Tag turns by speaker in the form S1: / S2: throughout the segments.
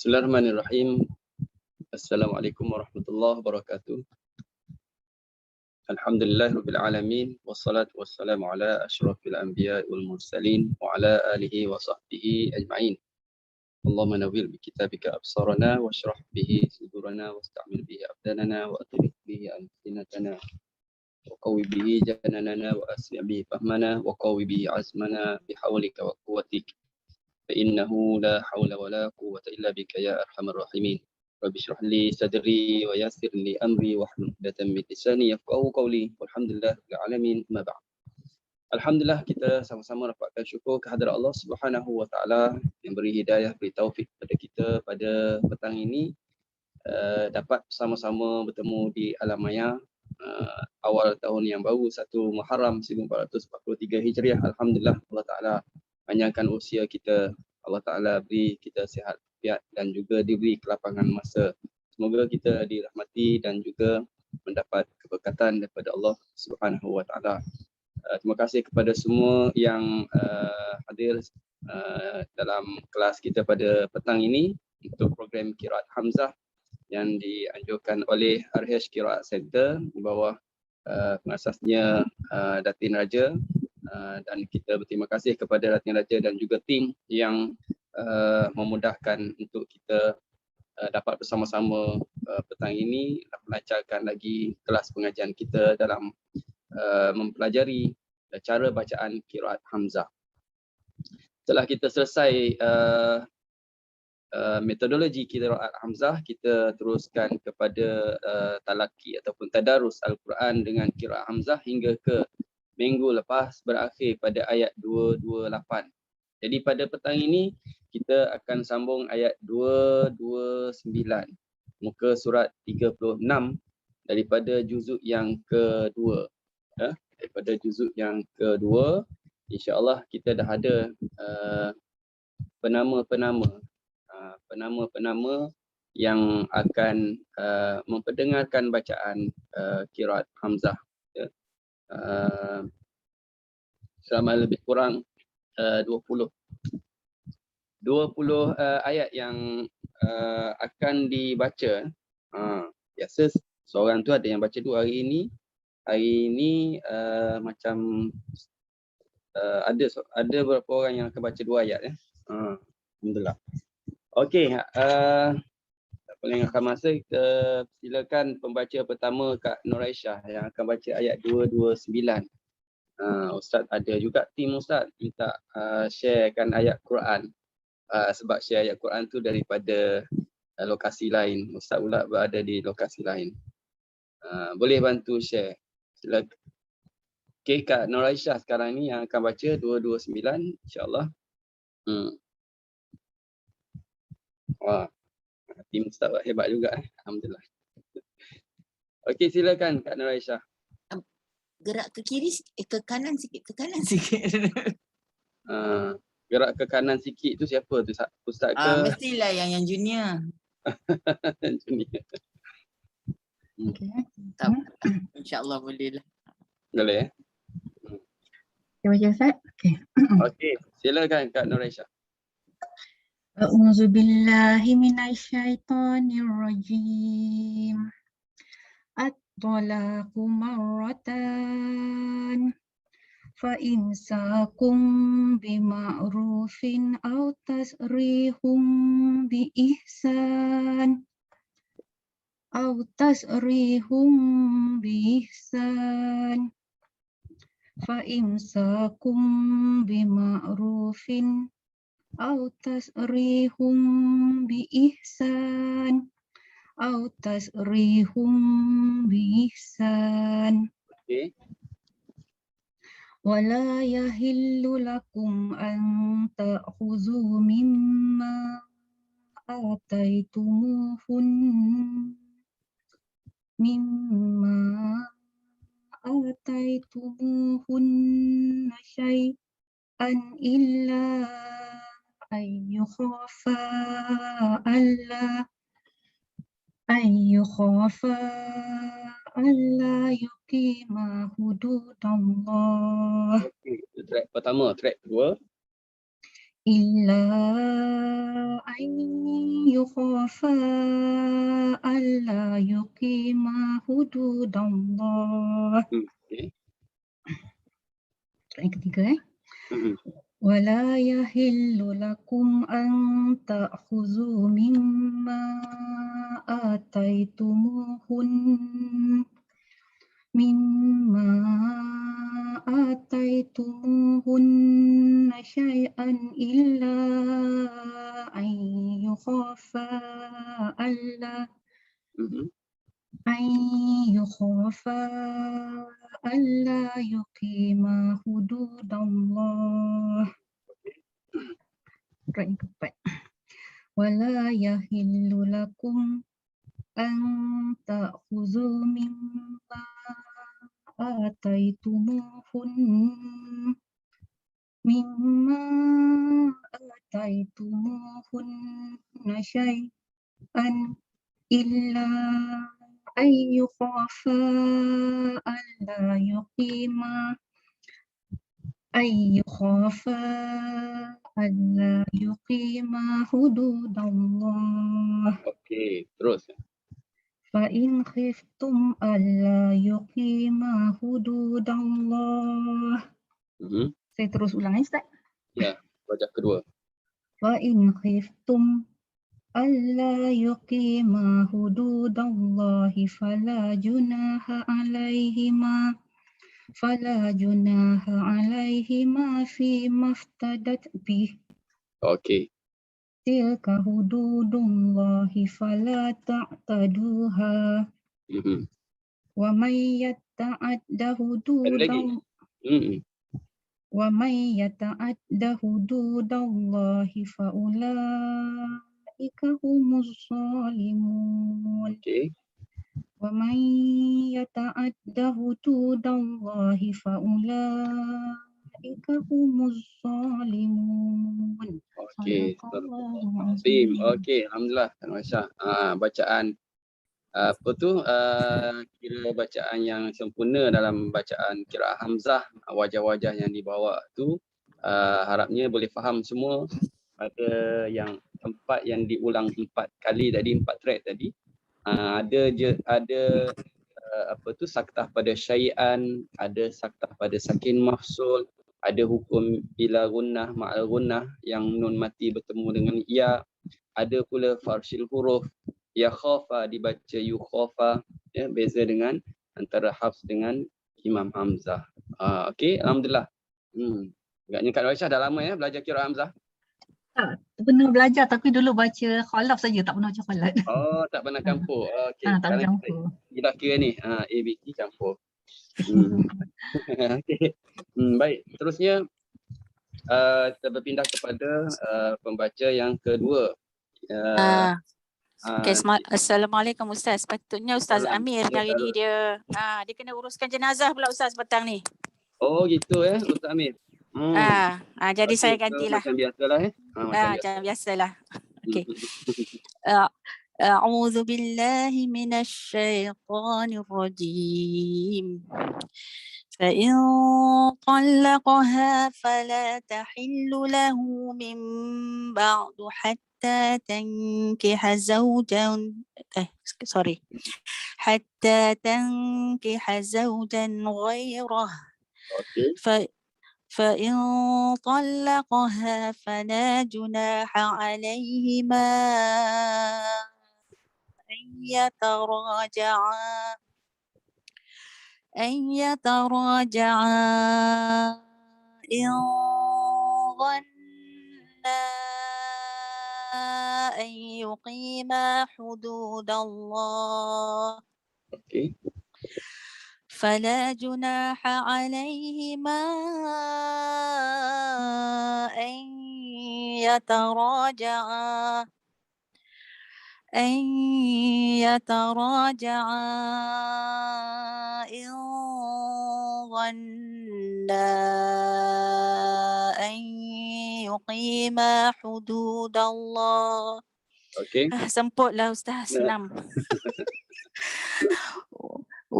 S1: Bismillahirrahmanirrahim. Assalamualaikum warahmatullahi wabarakatuh. Alhamdulillahirabbil alamin wassalatu wassalamu ala asyrafil anbiya'i wal mursalin wa ala alihi wa sahbihi ajma'in. Allahumma nawwir bi kitabika absarana washrah bihi sudurana wasta'mil bihi abdanana wa atrif bihi alsinatana wa qawwi bihi jananana wa asmi' bihi fahmana wa qawwi bihi azmana bihawlika wa quwwatik. فإنه لا حول ولا قوة إلا بك يا أرحم الراحمين. رب اشرح لي صدري ويسر لي أمري واحلل عقدة من لساني يفقهوا قولي والحمد لله رب العالمين. ما بعد. Alhamdulillah, kita sama-sama rapatkan syukur kehadrat Allah Subhanahu wa taala yang beri hidayah, beri taufik kepada kita pada petang ini dapat sama-sama bertemu di alam maya awal tahun yang baru 1 Muharram 1443 Hijriah. Alhamdulillah, Allah Taala panjangkan usia kita, Allah Ta'ala beri kita sihat dan juga diberi kelapangan masa. Semoga kita dirahmati dan juga mendapat keberkatan daripada Allah Subhanahu wa Ta'ala. Terima kasih kepada semua yang hadir dalam kelas kita pada petang ini untuk program Qiraat Hamzah yang dianjurkan oleh RH Qiraat Center di bawah pengasasnya Datin Raja. Dan kita berterima kasih kepada Datin Raja dan juga tim yang memudahkan untuk kita dapat bersama-sama petang ini melancarkan lagi kelas pengajian kita dalam mempelajari cara bacaan Qiraat Hamzah. Setelah kita selesai metodologi Qiraat Hamzah, kita teruskan kepada talaki ataupun tadarus Al-Quran dengan Qiraat Hamzah hingga ke minggu lepas berakhir pada ayat 228. Jadi pada petang ini kita akan sambung ayat 229 muka surat 36 daripada juzuk yang kedua. Daripada juzuk yang kedua, insya-Allah kita dah ada penama-penama yang akan memperdengarkan bacaan Qiraat Hamzah. Selama lebih kurang 20 ayat yang akan dibaca. Biasa seorang tu ada yang baca 2 hari ini. Hari ini macam ada beberapa orang yang akan baca 2 ayat ya. Alhamdulillah. Okey, melengahkan masa, kita silakan pembaca pertama Kak Nur Aisyah yang akan baca ayat 229. Ustaz ada juga tim Ustaz minta sharekan ayat Quran. Sebab share ayat Quran tu daripada lokasi lain. Ustaz pula berada di lokasi lain. Boleh bantu share. Silakan. Okey, Kak Nur Aisyah sekarang ni yang akan baca 229 insya-Allah. Wah. Tim Ustaz hebat juga. Alhamdulillah. Okey, silakan Kak Nur Aisyah.
S2: Gerak ke kiri, ke kanan sikit, ke kanan sikit.
S1: Gerak ke kanan sikit tu siapa tu? Ustaz ke?
S2: Mestilah yang junior.
S1: Junior.
S2: Okay. InsyaAllah boleh lah.
S1: Boleh
S3: Kita baca Ustaz? Okey.
S1: Okey, silakan Kak Nur Aisyah.
S3: A'udzu billahi minasyaitonir rajim. At-talaqu marratan fa imsakum bima'rufin aw tasrihum bi ihsan fa imsakum bima'rufin aw tasrihum bi ihsan
S1: Okey.
S3: Wala yahillu lakum an ta'khudhu mimma ataitumuhunna syai'an illa ayyukhafa alla yuqima hududallah.
S1: Okey, track pertama, track kedua.
S3: إلا أن يخافا ألا يقيما حدود الله.
S1: Okay.
S3: Yang ketiga
S1: Mhm.
S3: ولا يحل لكم أن تأخذوا مما آتيتموهن شيئا إلا أن يخافا
S1: Mhm.
S3: ألا يقيما حدود الله. Yang keempat ولا يحل لكم أن تأخذوا مما آتيتموهن شيئا إلا أن يخافا ألا يقيما حدود الله.
S1: Okay, terus.
S3: فإن خفتم ألا يقيما حدود الله. Saya terus ulang Ustaz.
S1: Ya, wajah kedua.
S3: فإن خفتم ألا يقيما حدود الله فلا جناح عليهما فيما افتدت به.
S1: Okay.
S3: تلك حدود الله فلا تعتدوها. ومن يتعد حدود الله فأولئك هم الظالمون.
S1: Okay.
S3: ومن يتعد حدود الله فأولئك هم الظالمون.
S1: Okay.
S3: Sadaqallahul-azim.
S1: Okay, alhamdulillah. Masya. Bacaan apa tu kira bacaan yang sempurna dalam bacaan qiraat Hamzah, wajah-wajah yang dibawa tu harapnya boleh faham semua. Ada yang tempat yang diulang 4 kali tadi, 4 track tadi. Ada apa tu saktah pada syai'an, ada saktah pada sakin mahsul, ada hukum bila gunnah ma'al gunnah yang nun mati bertemu dengan ya, ada pula farsil huruf ya khafa dibaca yu khafa, ya, beza dengan antara Hafs dengan Imam Hamzah. Okey, alhamdulillah. Agaknya Kak Aisyah dah lama ya belajar qiraat Hamzah.
S3: Tak pernah belajar tapi dulu baca khalaf saja, tak pernah baca khalat.
S1: Oh, tak pernah campur. Okey,
S3: Tak pernah
S1: sekarang
S3: campur.
S1: kita kira ni A B C campur. Okey. Baik, terusnya kita berpindah kepada pembaca yang kedua.
S4: Okay, Assalamualaikum Ustaz. Sepatutnya Ustaz Amir hari ni dia kena uruskan jenazah pula Ustaz petang ni.
S1: Oh gitu Ustaz Amir.
S4: Jadi saya gantilah.
S1: Macam biasalah
S4: Macam biasalah. Okey. A'udzu billahi minasy syaithanir rajim. فإن طلقها فلا تحل له من بعد حتى تنكح زوجا غيره. فإن طلقها فلا جناح عليهما أن يتراجعا إن ظنا أن يقيما حدود الله. فلا جناح عليهما أن يتراجعا إن ظنا أن يقيما حدود الله. Semputlah Ustaz, senam.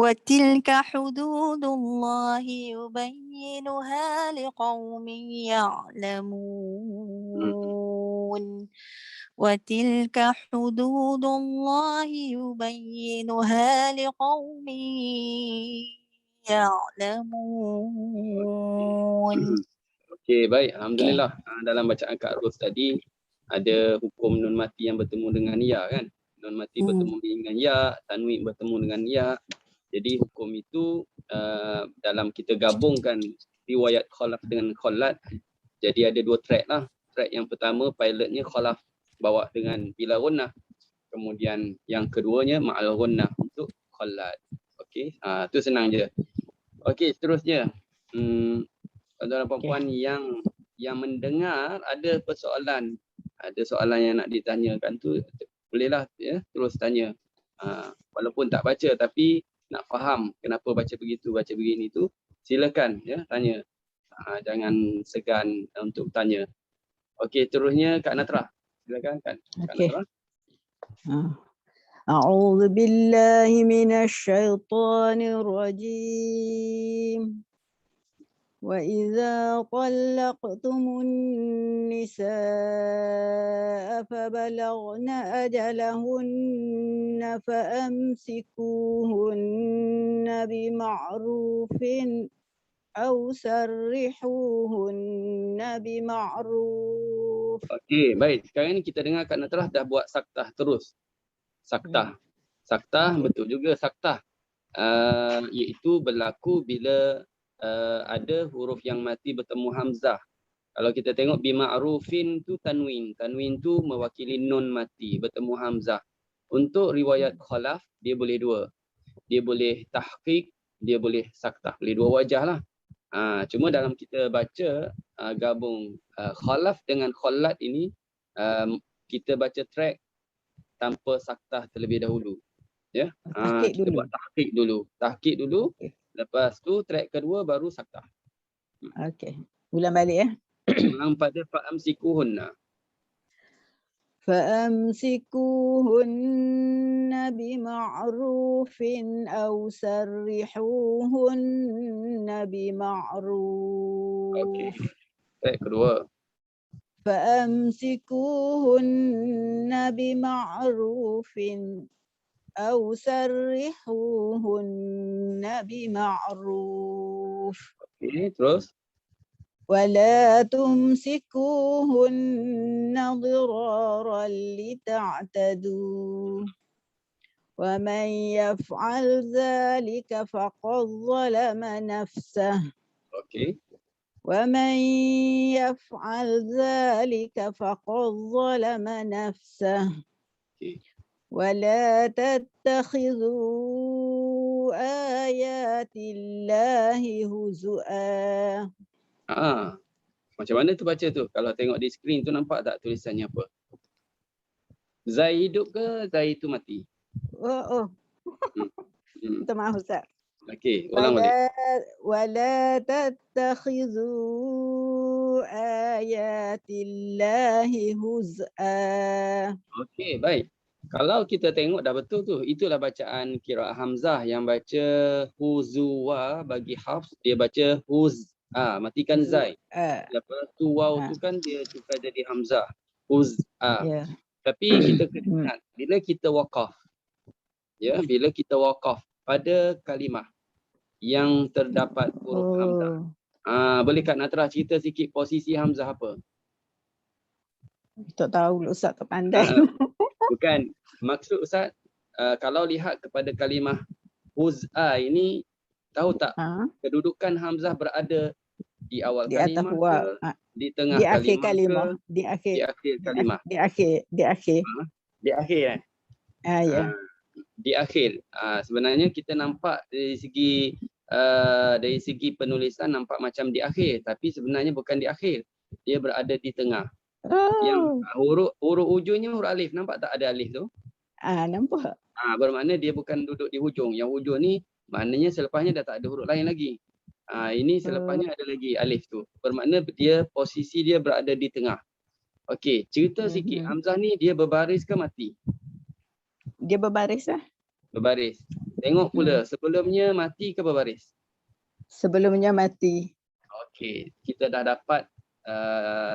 S4: وتلك حدود الله يبينها لقوم يعلمون. وتلك حدود الله يبينها لقوم يعلمون.
S1: Okey, baik. Alhamdulillah. Dalam bacaan Kak Ros tadi ada hukum nun mati yang bertemu dengan ya kan. Nun mati bertemu dengan ya, tanwin bertemu dengan ya. Jadi hukum itu dalam kita gabungkan riwayat khalaf dengan khalat. Jadi ada dua track lah. Track yang pertama pilotnya khalaf bawa dengan bila gunnah. Kemudian yang keduanya ma'al gunnah untuk khalat. Okey, tu senang je. Okey, seterusnya. Tuan-tuan dan puan-puan yang mendengar ada persoalan, ada soalan yang nak ditanyakan tu bolehlah ya terus tanya. Walaupun tak baca tapi nak faham kenapa baca begitu, baca begini tu silakan ya tanya. Jangan segan untuk tanya. Okey, terusnya Kak Natrah. Silakan Kak Natrah.
S5: أعوذ بالله من الشيطان الرجيم وإذا طلقتم النساء فبلغن أجلهن فأمسكوهن بمعروف أو سرحوهن بمعروف.
S1: Okey, baik. Sekarang ni kita dengar Kak Natrah dah buat saktah terus. Saktah. Saktah betul juga saktah. Iaitu berlaku bila ada huruf yang mati bertemu hamzah. Kalau kita tengok bima'rufin tu tanwin. Tanwin tu mewakili nun mati bertemu hamzah. Untuk riwayat khalaf dia boleh dua. Dia boleh tahqiq, dia boleh saktah. Boleh dua wajah lah. Cuma dalam kita baca gabung khalaf dengan khalat ini kita baca track tanpa saktah terlebih dahulu. Ya. Kita buat tahqiq dulu. Tahqiq dulu.
S5: Okay.
S1: Lepas tu track kedua baru saktah.
S5: Okey. Ulang balik ya.
S1: Ulang pada fa'amsikuhunna.
S5: فأمسكوهن بمعروف أو سرحوهن بمعروف.
S1: Okey. Track kedua.
S5: فأمسكوهن بمعروف أو سرحوهن بمعروف.
S1: Okey, terus.
S5: ولا تمسكوهن ضرارا لتعتدوا ومن يفعل ذلك فقد ظلم نفسه.
S1: Okey.
S5: ومن يفعل ذلك فقد ظلم نفسه.
S1: Okey.
S5: ولا تتخذوا آيات الله هزؤا.
S1: Macam mana tu baca tu? Kalau tengok di skrin tu nampak tak tulisannya apa? Zai hidup ke Zai tu mati?
S5: Minta maaf Ustaz.
S1: Okey, ulang balik.
S5: ولا تتخذوا آيات الله هزؤا.
S1: Okey, baik. Kalau kita tengok dah betul tu, itulah bacaan qiraat Hamzah yang baca huzuwa bagi Hafs, dia baca matikan zai. Lepas tu waw tu kan dia tukar jadi Hamzah.
S5: Yeah.
S1: Tapi kita kena ingat bila kita waqaf. Ya, bila kita waqaf pada kalimah yang terdapat huruf Hamzah. Boleh Kak Natrah cerita sikit posisi Hamzah apa?
S5: Tak tahu Ustaz, tak pandai.
S1: Bukan. Maksud Ustaz, kalau lihat kepada kalimah huz'a ini, tahu tak kedudukan Hamzah berada di awal
S5: Di atas
S1: kalimah ke, di tengah
S5: di akhir
S1: kalimah
S5: kalimah, di akhir
S1: kalimah?
S5: di akhir.
S1: Di akhir
S5: Ya.
S1: Di akhir. Sebenarnya kita nampak dari segi penulisan nampak macam di akhir, tapi sebenarnya bukan di akhir. Dia berada di tengah. Yang huruf ujungnya huruf alif, nampak tak ada alif tu?
S5: Nampak.
S1: Bermakna dia bukan duduk di hujung. Yang hujung ni maknanya selepasnya dah tak ada huruf lain lagi. Ini selepasnya ada lagi alif tu. Bermakna posisi dia berada di tengah. Okey, cerita sikit. Hamzah ni dia berbaris ke mati?
S5: Dia berbaris lah.
S1: Berbaris. Tengok pula sebelumnya mati ke berbaris?
S5: Sebelumnya mati.
S1: Okey, kita dah dapat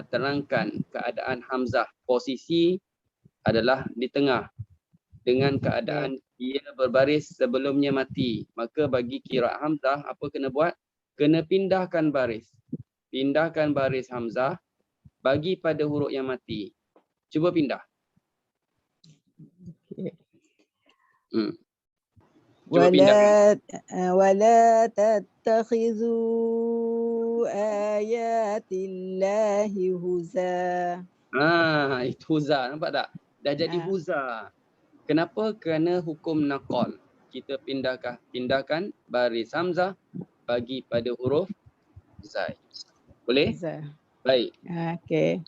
S1: terangkan keadaan Hamzah. Posisi adalah di tengah dengan keadaan dia berbaris sebelumnya mati. Maka bagi qiraat Hamzah apa kena buat? Kena pindahkan baris. Pindahkan baris Hamzah bagi pada huruf yang mati. Cuba pindah. Cuba pindah.
S5: ولا تتخذوا آيات الله هزوا.
S1: Itu huzah, nampak tak? Dah jadi huzah. Kenapa? Kerana hukum naqal. Kita pindahkan baris Hamzah bagi pada huruf zai. Boleh? Baik.
S5: Okey.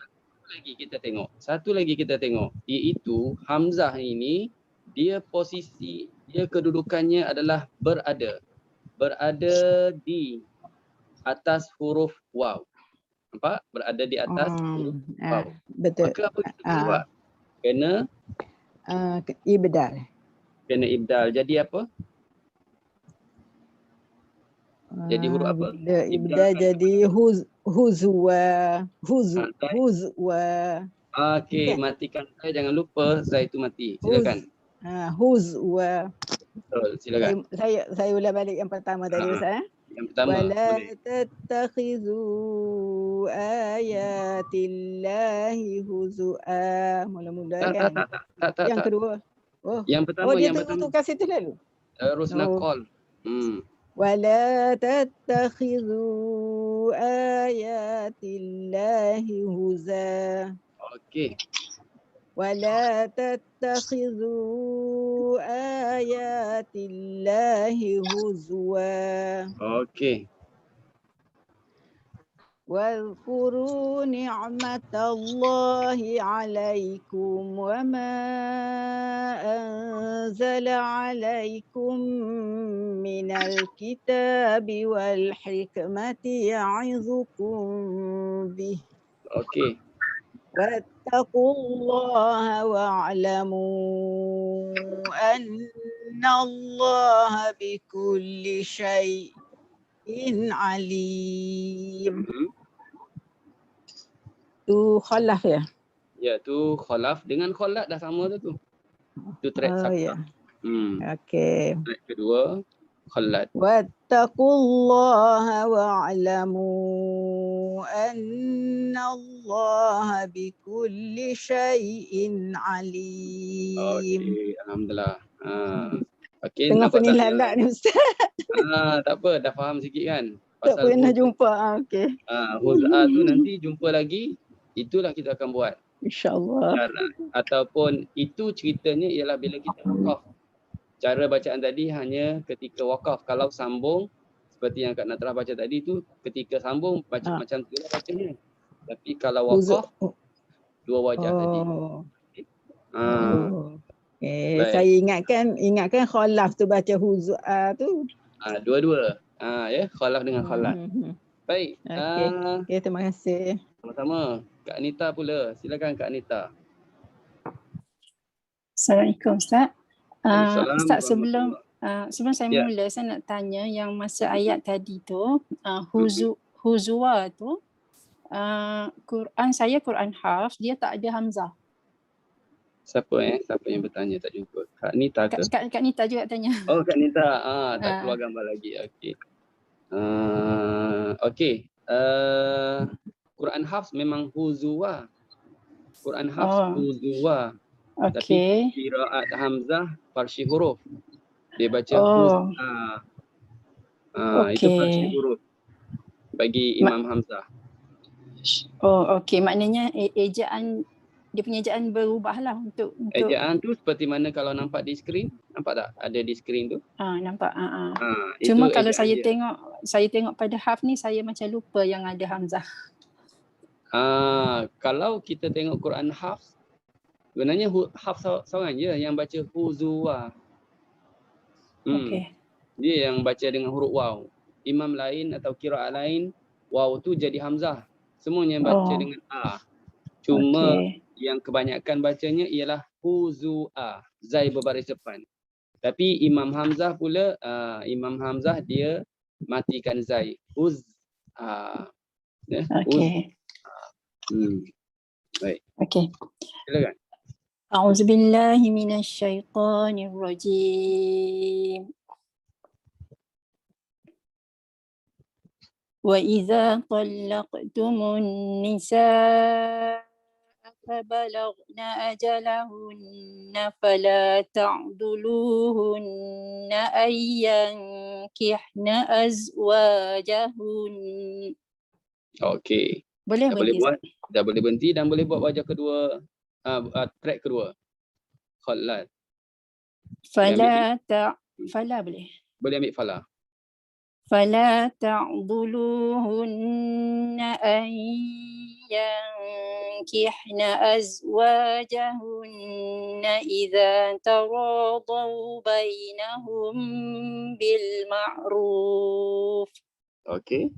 S1: Satu lagi kita tengok iaitu Hamzah ini dia posisi, dia kedudukannya adalah berada di atas huruf waw. Nampak? Berada di atas huruf waw.
S5: Betul.
S1: Maka apa kita buat? Kena
S5: ibdal.
S1: Kena ibdal. Jadi apa? Jadi huruf apa?
S5: Ibdal jadi huzwa.
S1: Okey, matikan saya, jangan lupa saya itu mati. Silakan.
S5: Huzwa.
S1: Betul, silakan.
S5: Saya ulang balik yang pertama tadi Ustaz.
S1: Yang pertama.
S5: Wala tattakhizu ayatillahi huzua. Mula-mula kan. Yang kedua.
S1: Yang pertama,
S5: dia tukar situ lalu.
S1: Terus naqal.
S5: ولا تتخذوا آيات الله هزوا.
S1: Okey.
S5: ولا تتخذوا آيات الله هزوا.
S1: Okey.
S5: واذكروا نعمة الله عليكم وما أنزل عليكم من الكتاب والحكمة يعظكم به.
S1: Okey.
S5: واتقوا الله واعلموا أن الله بكل شيء عليم. Tu khalaf ya?
S1: Ya, tu khalaf dengan khalat dah sama tu. Tu track satu.
S5: Okey.
S1: Track kedua khalat.
S5: Wattaqullaha wa'lamu annallaha bikulli syai'in alim.
S1: Okey, alhamdulillah. Okey,
S5: tengah penilalat ni Ustaz.
S1: Tak apa, dah faham sikit kan?
S5: Tak pernah jumpa. Okey.
S1: Huz'a tu nanti jumpa lagi. Itulah kita akan buat.
S5: InsyaAllah.
S1: Ataupun itu ceritanya ialah bila kita wakaf. Cara bacaan tadi hanya ketika wakaf. Kalau sambung, seperti yang Kak Natrah baca tadi tu, ketika sambung baca macam tu lah bacanya. Tapi kalau wakaf, dua wajah tadi.
S5: Saya ingatkan khalaf tu baca huz'a tu.
S1: Dua-dua. Ya, khalaf dengan khalat. Baik.
S5: Okey, terima kasih.
S1: Sama-sama. Kak Anita pula. Silakan Kak Anita.
S6: Assalamualaikum Ustaz.
S1: Waalaikumsalam.
S6: Ustaz, sebelum saya mula, saya nak tanya yang masa ayat tadi tu, huzwa tu, Quran saya Quran Hafs, dia tak ada hamzah.
S1: Siapa yang bertanya tak jumpa? Kak Nita ke?
S6: Kak Nita juga tanya.
S1: Oh, Kak Nita. Tak keluar gambar lagi. Okey. Okey. Quran Hafs memang huzwa. Quran Hafs huzwa. Tapi qiraat Hamzah farshi huruf. Dia baca huzwa. Itu farshi huruf bagi Imam Hamzah.
S6: Okey. Maknanya ejaan, dia punya ejaan berubahlah untuk
S1: ejaan tu seperti mana kalau nampak di skrin. Nampak tak? Ada di skrin tu.
S6: Nampak. Cuma kalau saya tengok pada Hafs ni, saya macam lupa yang ada hamzah.
S1: Kalau kita tengok Quran Hafs, sebenarnya Hafs seorang je yang baca huzwa. Dia yang baca dengan huruf waw. Imam lain atau qiraat lain, waw tu jadi hamzah. Semuanya baca dengan a. Cuma yang kebanyakan bacanya ialah huzua, zai berbaris depan. Tapi Imam Hamzah pula, Imam Hamzah dia matikan zai. Uz. Ya, uz.
S6: Okey.
S1: Baik,
S6: Okey.
S1: silakan.
S6: A'udzubillahi minasyaitonirrajim. وإذا طلقتم النساء فبلغن أجلهن فلا تعضلوهن أن ينكحن أزواجهن.
S1: Okey.
S6: Boleh
S1: Dah boleh
S6: berhenti?
S1: buat, dah boleh berhenti dan boleh buat wajah kedua, track kedua. Khalat.
S6: Fala boleh.
S1: Boleh ambil fala.
S6: فلا تعضلوهن أن ينكحن أزواجهن إذا تراضوا بينهم بالمعروف.
S1: Okey.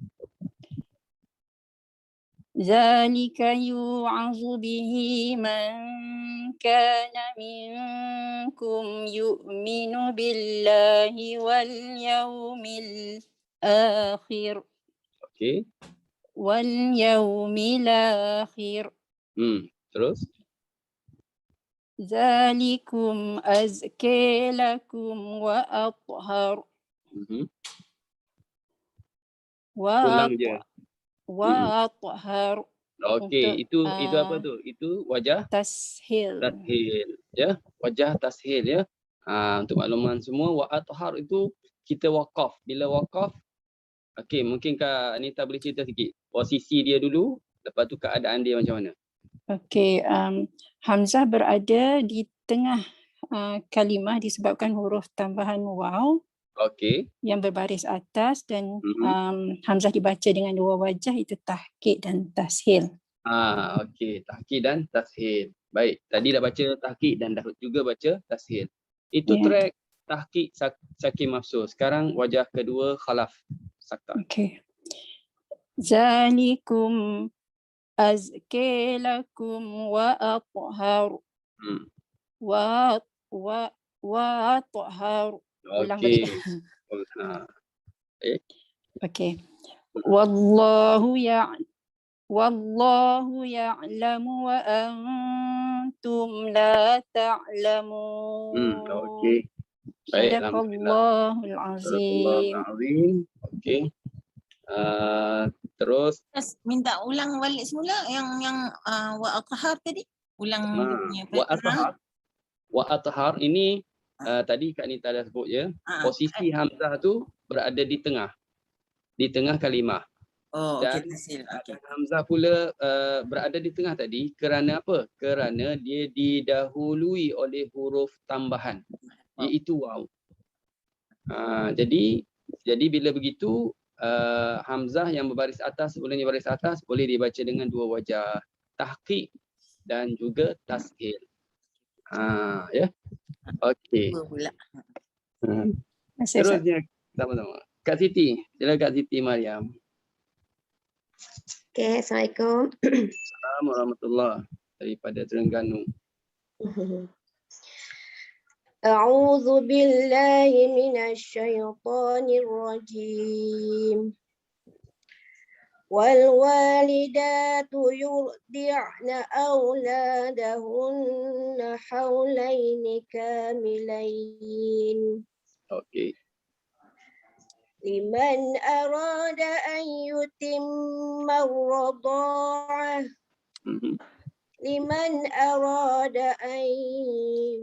S6: ذلك يوعظ به من كان منكم يؤمن بالله واليوم الآخر.
S1: Okey.
S6: واليوم الآخر.
S1: Terus.
S6: ذلكم أزكى لكم وأطهر.
S1: Ulang je.
S6: وأطهر.
S1: Okey, itu apa tu? Itu wajah
S6: tashil.
S1: Ya, wajah tashil ya. Untuk makluman semua, wa athhar itu kita wakaf. Bila wakaf, okey, mungkin Kak Anita boleh cerita sikit posisi dia dulu, lepas tu keadaan dia macam mana?
S6: Okey, Hamzah berada di tengah kalimah disebabkan huruf tambahan waw.
S1: Okey.
S6: Yang berbaris atas dan Hamzah dibaca dengan dua wajah, itu tahqiq dan tashil.
S1: Okey, tahqiq dan tashil. Baik, tadi dah baca tahqiq dan dah juga baca tashil. Itu track tahqiq sakin mafsul. Sekarang wajah kedua khalaf sakta.
S6: Okey. Zalikum azki lakum wa athhar. Wa athhar. Ulang balik. Okey. Wallahu ya'lamu wa antum la ta'lamun.
S1: Okey. Baik, alhamdulillah.
S6: Sadaqallahul azim.
S1: Okey. Terus
S2: minta ulang balik semula yang wa athhar tadi. Ulang
S1: wa athhar ini tadi Kak Nita dah sebut ya. Posisi Hamzah tu berada di tengah kalimah. Dan Hamzah pula berada di tengah tadi kerana apa? Kerana dia didahului oleh huruf tambahan, iaitu waw. Jadi bila begitu Hamzah yang berbaris atas, sebelumnya baris atas, boleh dibaca dengan dua wajah, tahqiq dan juga tashil. Ya. Okey. Terusnya sama-sama. Kak Siti, silakan Kak Siti Mariam.
S7: Okey, Assalamualaikum.
S1: Assalamualaikum warahmatullahi daripada Terengganu.
S7: A'udzu billahi minasyaitonir rajim. Wal walidatu yurdi'na auladahunna haulaini kamilain.
S1: Okey.
S7: Liman arada an yutimma ar-radha'ah. Liman arada an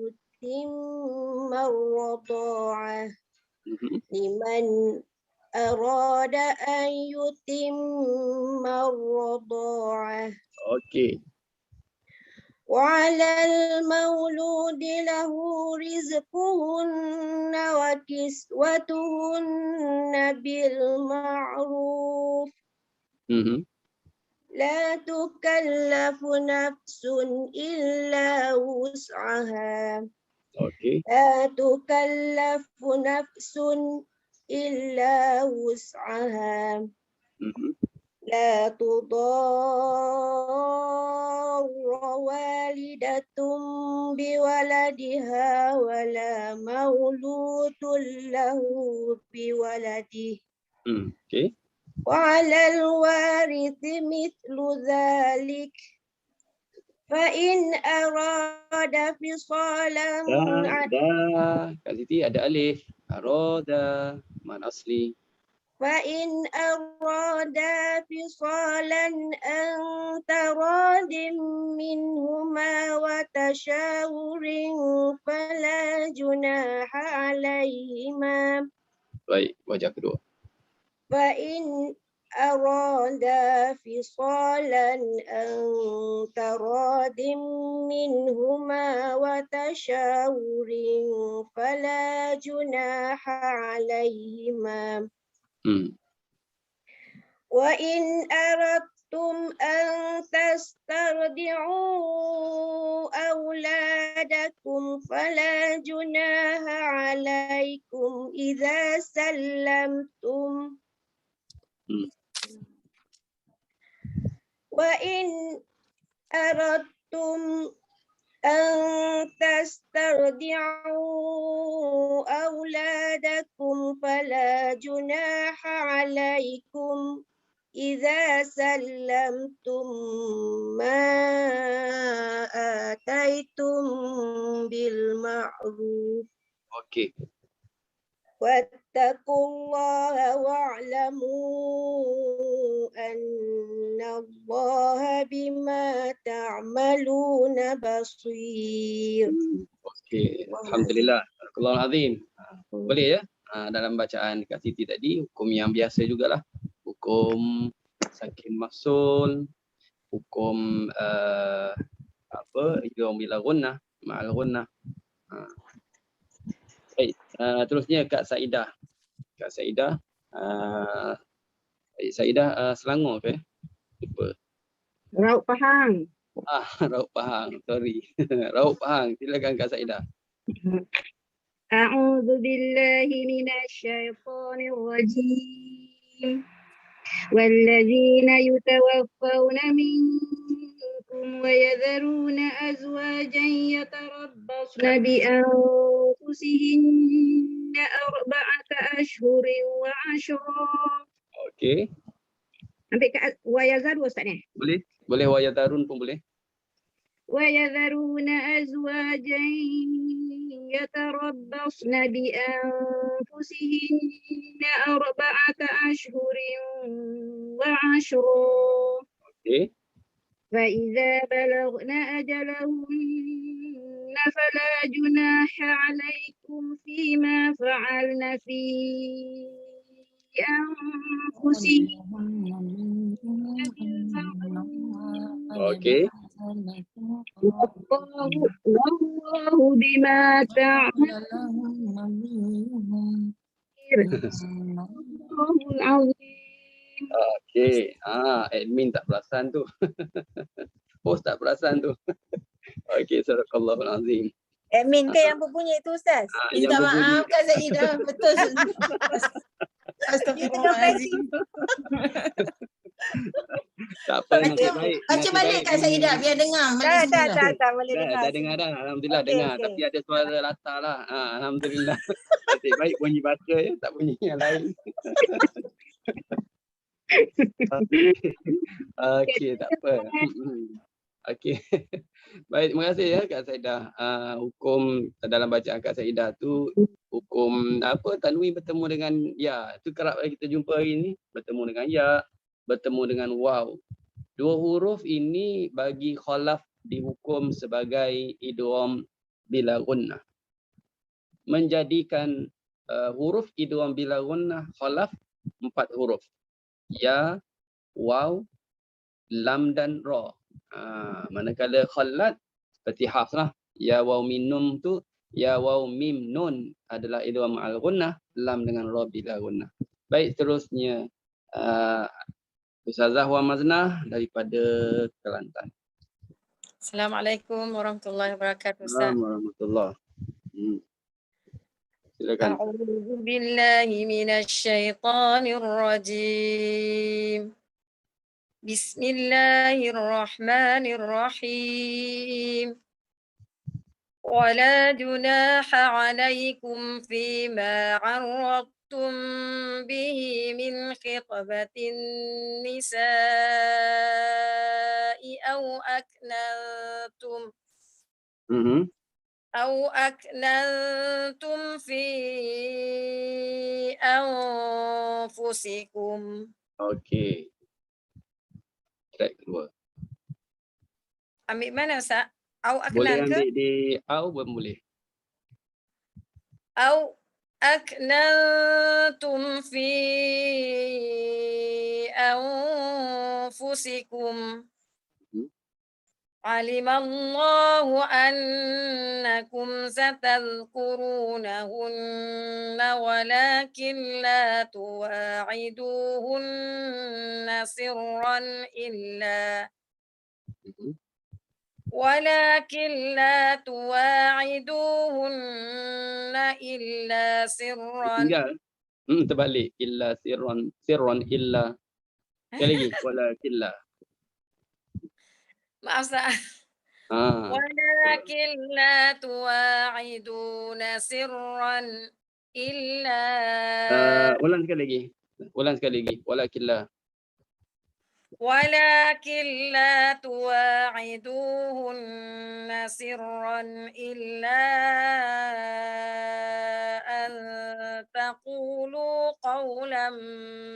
S7: yutimma ar-radha'ah. Liman arada an yutimma ar-radha'ah.
S1: Okey.
S7: وعلى المولود له رزقهن وكسوتهن بالمعروف لا تكلف نفس إلا وسعها. لا تكلف نفس إلا وسعها. لا تضار والدة بولدها ولا مولود له بولده
S1: Okay.
S7: وعلى الوارث مثل ذلك فإن أراد فصالا
S1: Kat Siti ada alif. Arada. Mana asli?
S7: فإن أراد فصالا عن تراض منهما وتشاور فلا جناح عليهما.
S1: Baik, wajah kedua.
S7: فإن أراد فصالا عن تراض منهما وتشاور فلا جناح عليهما. وإن أردتم أن تسترضعوا أولادكم فلا جناح عليكم إذا سلمتم وإن أردتم أن تسترضعوا أولادكم فلا جناح عليكم إذا سلمتم ما آتيتم بالمعروف.
S1: Okay.
S7: واتقوا الله واعلموا أن الله بما تعملون بصير.
S1: Okay. Alhamdulillah. Barakallahu azim. Boleh ya? Dalam bacaan Kak Siti tadi, hukum yang biasa jugalah. Hukum sakin masul, hukum idgham bila gunnah, ma'al gunnah. Baik, terusnya Kak Saidah. Kak Saidah, Saidah Selangor ke? Lupa.
S5: Rauk Pahang.
S1: Rauk Pahang, sorry. Rauk Pahang, silakan Kak Saidah.
S7: أعوذ بالله من الشيطان الرجيم والذين يتوفون منكم ويذرون أزواجا يتربصن بأنفسهن 4 أشهر وعشرا.
S1: Okey.
S7: Ambil kat wayazaru Ustaz ni.
S1: Boleh? Boleh wayadarun pun boleh.
S7: ويذرون أزواجا يتربصن بأنفسهن 4 أشهر وعشرا.
S1: Okey.
S7: فإذا بلغن أجلهن فلا جناح عليكم فيما فعلن في أنفسهن.
S1: Okey.
S7: والله بما تعملون العظيم.
S1: Okey. Admin tak perasan tu. Host tak perasan tu. Okey, sadaqallahul azim.
S2: Admin ke yang berbunyi itu Ustaz?
S1: Yang
S2: Minta
S1: berbunyi.
S2: maaf Kak Zaidah. Betul. Astagfirullahaladzim.
S1: Tak apa, nasib baik.
S2: Baca
S1: Nasib
S2: balik
S1: baik
S2: Kak Zaidah biar dengar. Majlis semula.
S7: Tak boleh
S1: Dah dengar dah. Alhamdulillah
S7: Okey,
S1: dengar.
S7: okey.
S1: Tapi ada suara latar lah. Alhamdulillah. Nasib baik bunyi baca ya. Tak bunyi yang lain. Okey, tak apa. Okey. Baik, terima kasih ya Kak Saidah. Hukum dalam bacaan Kak Saidah tu hukum apa? Tanwin bertemu dengan ya. Itu kerap kita jumpa hari ni. Bertemu dengan ya, bertemu dengan waw. Dua huruf ini bagi khalaf dihukum sebagai idgham bila gunnah. Menjadikan huruf idgham bila gunnah khalaf 4 huruf. Ya, waw, lam dan ra. Manakala khalat seperti hafs lah. Ya waw min nun tu, ya waw mim nun adalah idgham al gunnah, lam dengan ra bila gunnah. Baik, seterusnya Ustazah Wan Maznah daripada Kelantan.
S4: Assalamualaikum warahmatullahi wabarakatuh Ustaz.
S1: Warahmatullahi. Silakan.
S4: A'udzu billahi minasyaitonir rajim. Bismillahirrahmanirrahim.
S8: ولا جناح عليكم فيما عرضتم به من خطبة النساء أو أكننتم في أنفسكم.
S1: Okey. Track kedua.
S8: Ambil mana Ustaz? Au
S1: Boleh
S8: aknan ke?
S1: ambil di au pun boleh.
S8: Au aknantum fi anfusikum. Alimallahu annakum satadhkurunahunna walakin la tuwa'iduhunna sirran illa sirran.
S1: Tinggal. Terbalik. Illa sirran illa. Sekali lagi. Walakin la.
S8: Maaf Ustaz.
S1: Ah.
S8: Walakin la tuwa'iduna sirran illa.
S1: Ulang sekali lagi. Walakin la.
S8: ولكن لا تواعدوهن سرا إلا أن تقولوا قولا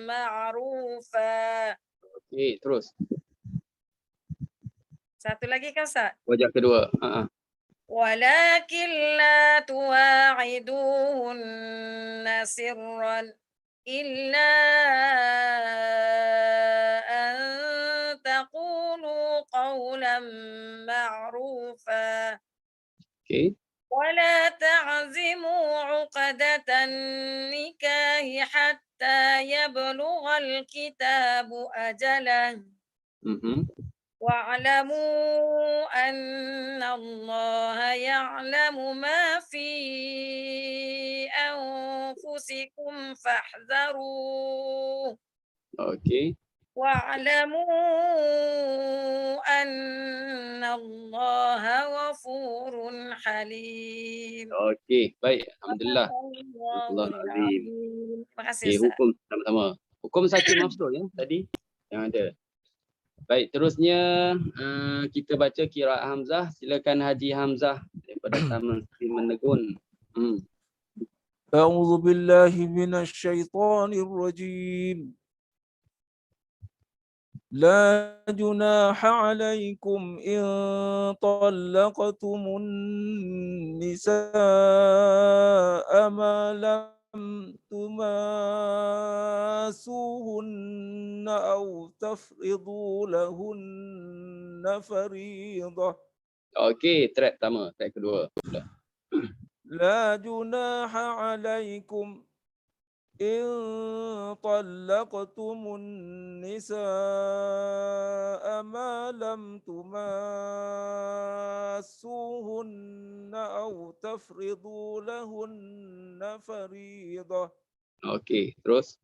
S8: معروفا.
S1: Okey, terus.
S8: Satu lagi kan Ustaz?
S1: Wajah kedua.
S8: ولكن لا تواعدوهن سرا إلا أن تقولوا قولا معروفا.
S1: Okey.
S8: ولا تعزموا عقدة النكاح حتى يبلغ الكتاب أجله. واعلموا أن الله يعلم ما في أنفسكم فاحذروه.
S1: Okey.
S8: واعلموا أن الله غفور حليم.
S1: Okey, baik. Alhamdulillah.
S8: Alhamdulillah. Terima kasih
S1: Okey,
S8: Ustaz.
S1: hukum sama-sama. Hukum sakit mafsul ya tadi yang ada. Baik, terusnya kita baca qiraat Hamzah. Silakan Haji Hamzah daripada Taman Sri Menegun.
S9: A'udzu billahi minasy syaithanir rajim. La junaha 'alaikum in talaqtumun nisaa ma lam tumasuhunna aw tafridu lahunna fariidah.
S1: Okey, track pertama, track kedua.
S9: La junaha 'alaikum in talaqtumun nisaa ma lam tumassuhunna aw tafridu lahunna fariidah.
S1: Okey, terus.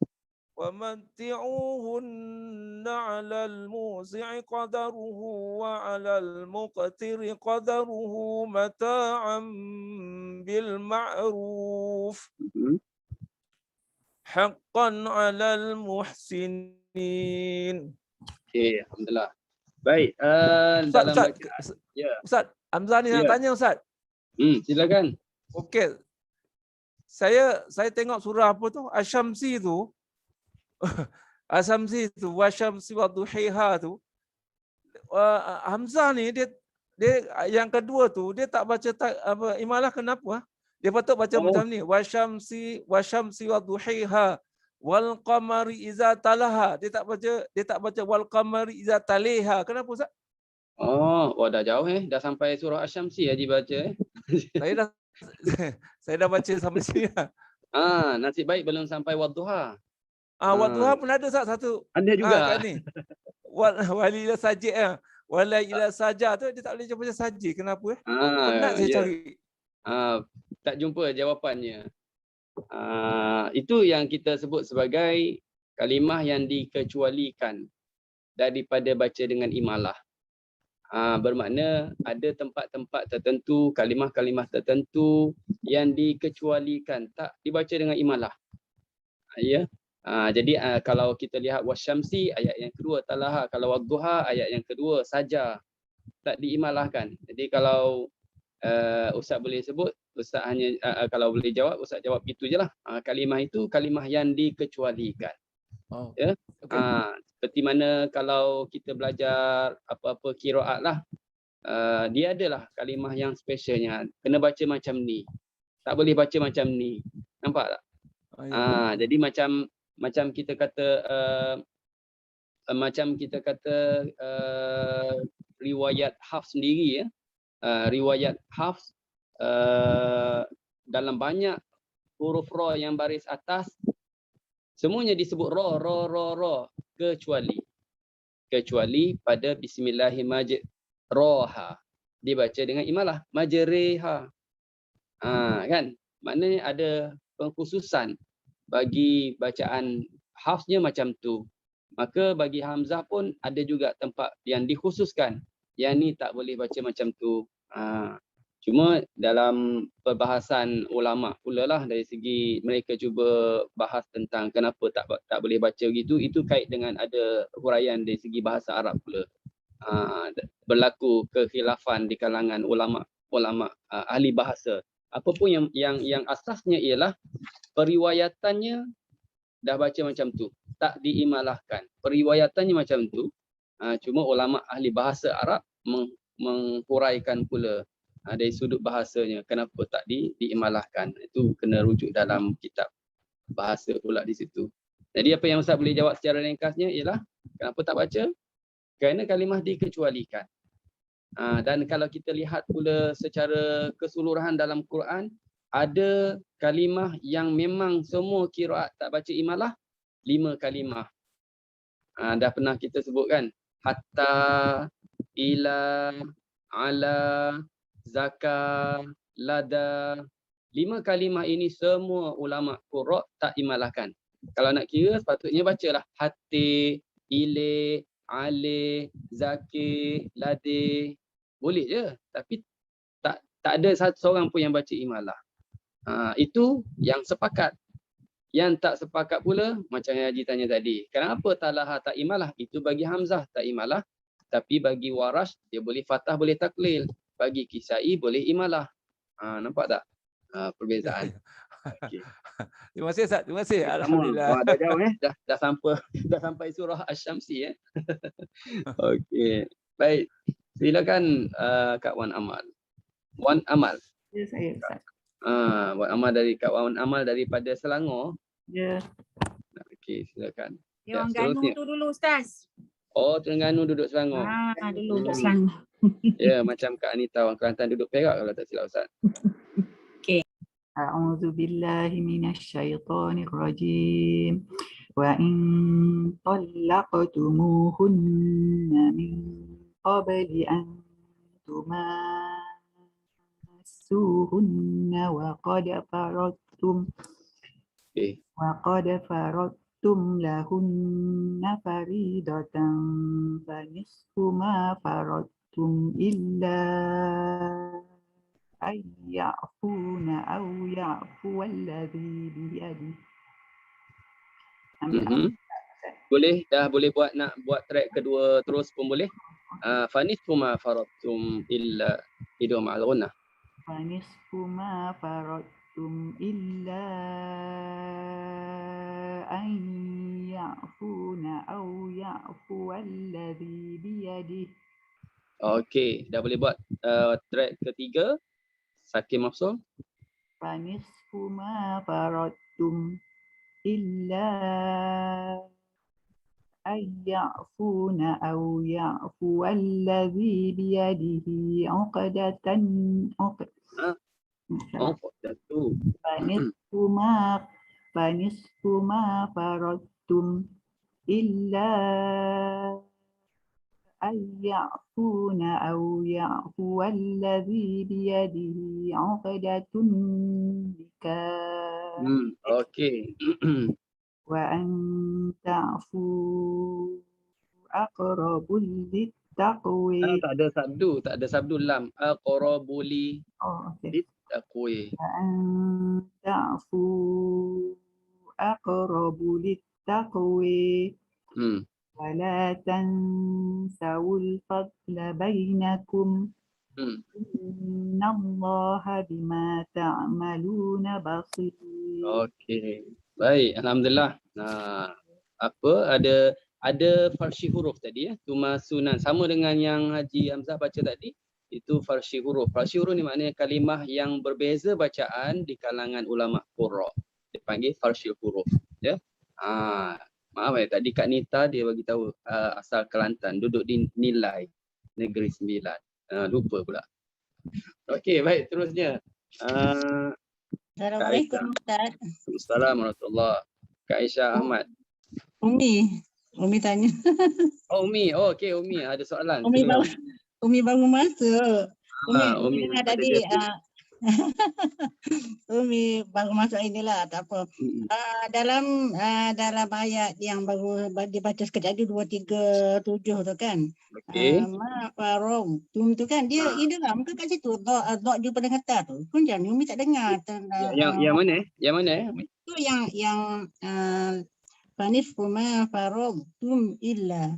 S9: Wa matti'uhunna 'alal musi'i qadaruhu wa 'alal muqtiri qadaruhu mata'an bil ma'ruf. Haqqan 'alal muhsinin.
S1: Okey, alhamdulillah. Baik, dalam
S9: Ustaz, Hamzah ni nak tanya Ustaz.
S1: Silakan.
S9: Okey. Saya tengok surah apa tu? Asy-Syamsi tu. Asy-Syamsi tu, wasyamsi wadduhiha tu. Hamzah ni dia yang kedua tu dia tak baca imalah, kenapa? Dia patut baca macam ni, wasyamsi wadduhiha wal qamari iza talaha. Dia tak baca wal qamari iza taliha. Kenapa Ustaz?
S1: Dah jauh dah sampai surah Asy-Syamsi Haji baca
S9: Saya dah baca sampai sini.
S1: Nasib baik belum sampai wadduha.
S9: Wadduha pun ada satu.
S1: Ada juga.
S9: Kat ni. Walila sajid wala ila saja tu dia tak boleh baca sajid. Kenapa penat saya cari.
S1: Tak jumpa jawapannya. Itu yang kita sebut sebagai kalimah yang dikecualikan daripada baca dengan imalah. Bermakna ada tempat-tempat tertentu, kalimah-kalimah tertentu yang dikecualikan, tak dibaca dengan imalah. Ya. Jadi kalau kita lihat wasyamsi ayat yang kedua, talaha, kalau wadduha ayat yang kedua saja, tak diimalahkan. Jadi kalau Ustaz boleh sebut, Ustaz hanya kalau boleh jawab, Ustaz jawab itu je lah. Kalimah itu kalimah yang dikecualikan.
S9: Oh.
S1: Ya.
S9: Okay.
S1: Seperti mana kalau kita belajar apa-apa qiraat lah, dia adalah kalimah yang specialnya, kena baca macam ni, tak boleh baca macam ni, nampak tak? Jadi macam kita kata riwayat Hafs sendiri, ya. Riwayat Hafs dalam banyak huruf ra yang baris atas semuanya disebut ra kecuali pada bismillahirrahmanirrahim dibaca dengan imalah majriha. Kan, maknanya ada pengkhususan bagi bacaan Hafsnya macam tu. Maka bagi Hamzah pun ada juga tempat yang dikhususkan, yang ni tak boleh baca macam tu. Cuma dalam perbahasan ulama pula lah, dari segi mereka cuba bahas tentang kenapa tak boleh baca begitu, itu kait dengan ada huraian dari segi bahasa Arab pula. Berlaku kekhilafan di kalangan ulama ahli bahasa. Apapun yang asasnya ialah periwayatannya dah baca macam tu, tak diimalahkan. Periwayatannya macam tu, cuma ulama ahli bahasa Arab menghuraikan pula dari sudut bahasanya kenapa tak diimalahkan. Itu kena rujuk dalam kitab bahasa pula di situ. Jadi apa yang Ustaz boleh jawab secara ringkasnya ialah kenapa tak baca? Kerana kalimah dikecualikan. Dan kalau kita lihat pula secara keseluruhan dalam Quran, ada kalimah yang memang semua qiraat tak baca imalah, 5 kalimah. Dah pernah kita sebutkan, hatta, ila, ala, zaka, lada. 5 kalimah ini semua ulama qurra tak imalahkan. Kalau nak kira sepatutnya bacalah hati, ile, ale, zaki, lade. Boleh je, tapi tak ada satu seorang pun yang baca imalah. Itu yang sepakat. Yang tak sepakat pula macam yang Haji tanya tadi, kenapa talaha tak imalah? Itu bagi Hamzah tak imalah, tapi bagi Warash dia boleh fathah, boleh taklil. Bagi Kisai boleh imalah. Nampak tak perbezaan? Okay.
S9: Terima kasih Ustaz. Terima kasih. Alhamdulillah.
S1: Dah jauh dah sampai surah Asy-Syamsi, ya. Okey. Baik. Silakan Kak Wan Amal. Wan Amal.
S10: Ya, saya Ustaz.
S1: Wan Amal dari Kak Wan Amal daripada Selangor.
S10: Ya.
S1: Okey, silakan.
S4: Dia orang Ganu tu dulu Ustaz.
S1: Oh, Terengganu duduk Selangor.
S4: Dulu duduk Selangor.
S1: Ya, macam Kak Anita orang Kelantan duduk Perak kalau tak silap Ustaz.
S4: Okey.
S10: A'udzu billahi minasyaitonir rajim. Wa in talaqtumuhunna min qabli an tumassuhunna wa qad faradtum lahunna faridatan fa nisfu ma faradtum illa ayya'funa aw ya'fu alladhi biyadihi.
S1: Boleh, dah boleh nak buat track kedua terus pun boleh. Fanisfu ma faradtum illa idhum al-ghunnah.
S10: Fanisfu ma faradtum illa an ya'funa aw ya'fu alladhi biyadihi.
S1: Okey, dah boleh buat track ketiga. Sakim Mafsul.
S10: Fanisfu ma faradtum illa ayya'funa aw ya'fu alladhi biyadihi 'uqdatan fanisfu ma faradtum illa ayya'funa aw ya'fu alladhi biyadihi 'uqdatun nikah.
S1: Okey.
S10: Wa an ta'fu aqrabul taqwi.
S1: Tak ada sabdu lam. Aqrabu li
S10: Oh, okey.
S1: taqwi.
S10: An ta'fu aqrabu lit-taqwi. wa la tansawul fadla bainakum. Innallaha bima ta'maluna basir.
S1: Okey. Baik, alhamdulillah. Nah, ada farsi huruf tadi ya. Tumasunan sama dengan yang Haji Hamzah baca tadi. Itu farsi huruf. Farsi huruf ni maknanya kalimah yang berbeza bacaan di kalangan ulama qurra. Dipanggil farsi huruf, ya. Maaf tadi Kak Nita dia bagi tahu asal Kelantan, duduk di Nilai, Negeri Sembilan. Lupa pula. Okey, baik, terusnya.
S2: Assalamualaikum Ustaz.
S1: Assalamualaikum warahmatullahi. Kak Aisyah Ahmad.
S11: Umi tanya.
S1: Oh, Umi. Oh, okey, Umi ada soalan.
S11: Umi baru masuk. Umi dengar tadi Umi baru masuk inilah, tak apa. Dalam ayat yang baru dibaca sekejap tadi 237 tu kan.
S1: Okey.
S11: Ma farong tum tu kan dia idgham ke kat situ dot jumpa dengan ta tu. Kan jangan Umi tak dengar.
S1: Yang mana? Yang mana?
S11: Tu yang fanif ma farong tum illa.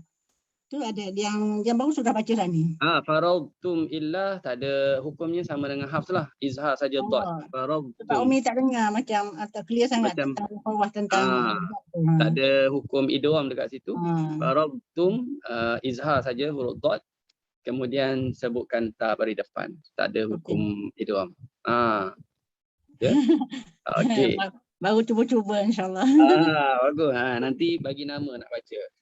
S11: Tu ada yang baru sudah baca dah ni.
S1: Faradtum illah tak ada hukumnya sama dengan hafs lah. Izhar saja dot. Faradtum.
S11: Sebab Umi tak dengar macam tak clear sangat
S1: Macam,
S11: tentang bawah tentang
S1: tak ada hukum idgham dekat situ. Faradtum izhar saja huruf dot. Kemudian sebutkan ta bari depan. Tak ada hukum idgham. Ya. Okey.
S11: Baru cuba-cuba insya-Allah.
S1: Bagus. Nanti bagi nama nak baca.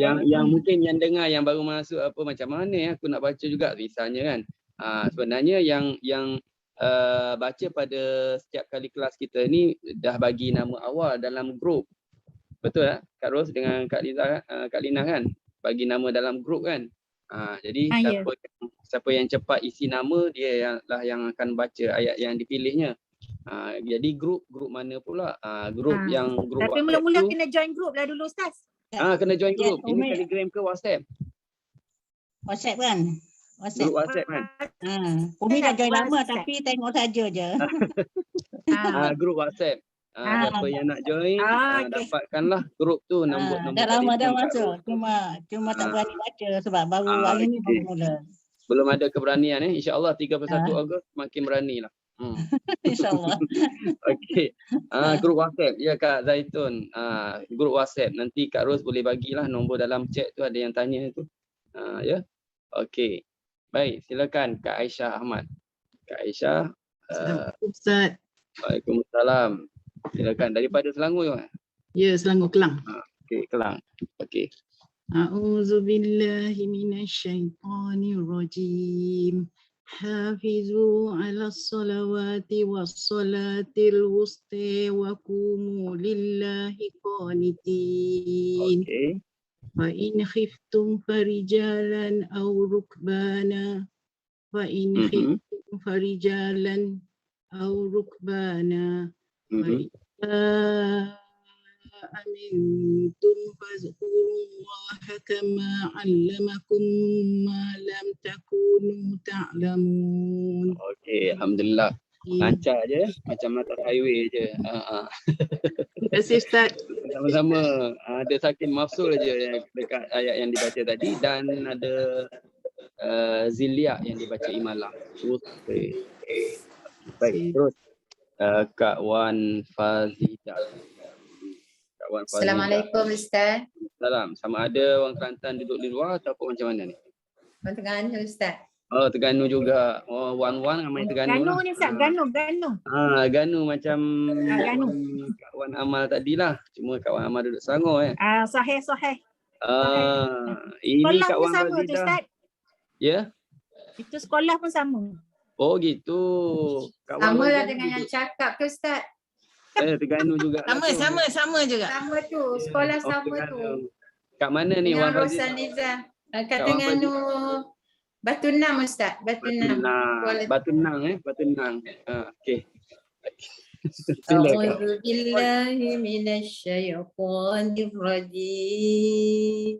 S1: yang mungkin yang dengar yang baru masuk apa macam mana aku nak baca juga misalnya kan. Sebenarnya yang baca pada setiap kali kelas kita ni dah bagi nama awal dalam grup. Betul tak? Kak Ros dengan Kak Liza, Kak Lina kan bagi nama dalam grup kan. Jadi siapa yang cepat isi nama dia yang akan baca ayat yang dipilihnya. Jadi grup mana pula? Grup
S4: tapi mula-mula kena join grup lah dulu Ustaz.
S1: Kena join grup. Ini Telegram ke WhatsApp?
S11: WhatsApp kan?
S1: Grup WhatsApp kan?
S11: Umi dah join lama tapi tengok saja je.
S1: Grup WhatsApp. Siapa yang nak join, dapatkanlah grup tu nombor
S11: dah lama dah masuk. Cuma tak berani baca sebab baru hari ni baru mula.
S1: Belum ada keberanian InsyaAllah 31 Ogos makin beranilah.
S11: InsyaAllah.
S1: Okey. Grup WhatsApp. Ya Kak Zaitun. Grup WhatsApp. Nanti Kak Ros boleh bagilah nombor dalam chat tu ada yang tanya tu. Ya. Okey. Baik, silakan Kak Aisyah Ahmad. Kak Aisyah.
S12: Ustaz.
S1: Waalaikumsalam. Silakan daripada Selangor.
S12: Ya, Selangor Kelang.
S1: Okey, Kelang. Okey.
S12: A'udzubillahi minasyaitonirrajim. Hafizu ala salawati wassalatil wusti wa qumu lillahi qanitin. Fa in khiftum farijalan aw rukbana. Fa in khiftum farijalan aw rukbana. Fa amintum fazkurullaha kama 'allamakum ma lam takunu ta'lamun.
S1: Okey, alhamdulillah. Lancar je macam motor highway je.
S12: Terima kasih Ustaz.
S1: Sama-sama. Ada sakin mafsul je dekat ayat yang dibaca tadi dan ada Zilia yang dibaca Imalah. Baik, terus Kak Wan Fazidah.
S13: Assalamualaikum Ustaz.
S1: Salam. Sama ada orang Kelantan duduk di luar ataupun macam mana ni?
S13: Orang Terengganu Ustaz.
S1: Oh, Terengganu juga. Oh, Wan ramai Terengganu.
S4: Ganu ni Ustaz, Ganu.
S1: Ganu macam Kak Wan Amal tadilah. Cuma Kak Wan Amal duduk Selangor
S4: Sahih.
S1: Ini
S4: sekolah
S1: Kak
S4: pun
S1: Wan
S4: sama tu
S1: Fazidah.
S4: Ustaz.
S1: Ya?
S4: Itu sekolah pun sama.
S1: Oh gitu.
S13: Sama lah dengan yang cakap ke Ustaz.
S1: Terengganu juga.
S2: Sama juga.
S13: Sama tu, sekolah sama tu.
S1: Kat mana ni
S13: Dengan
S1: Wan
S13: Rosan
S1: Fazidah?
S13: Liza. Kat Terengganu Batu Enam Ustaz. Batu Enam.
S1: Batu Enam. Okey.
S13: A'udzu billahi minasyaitonir rajim.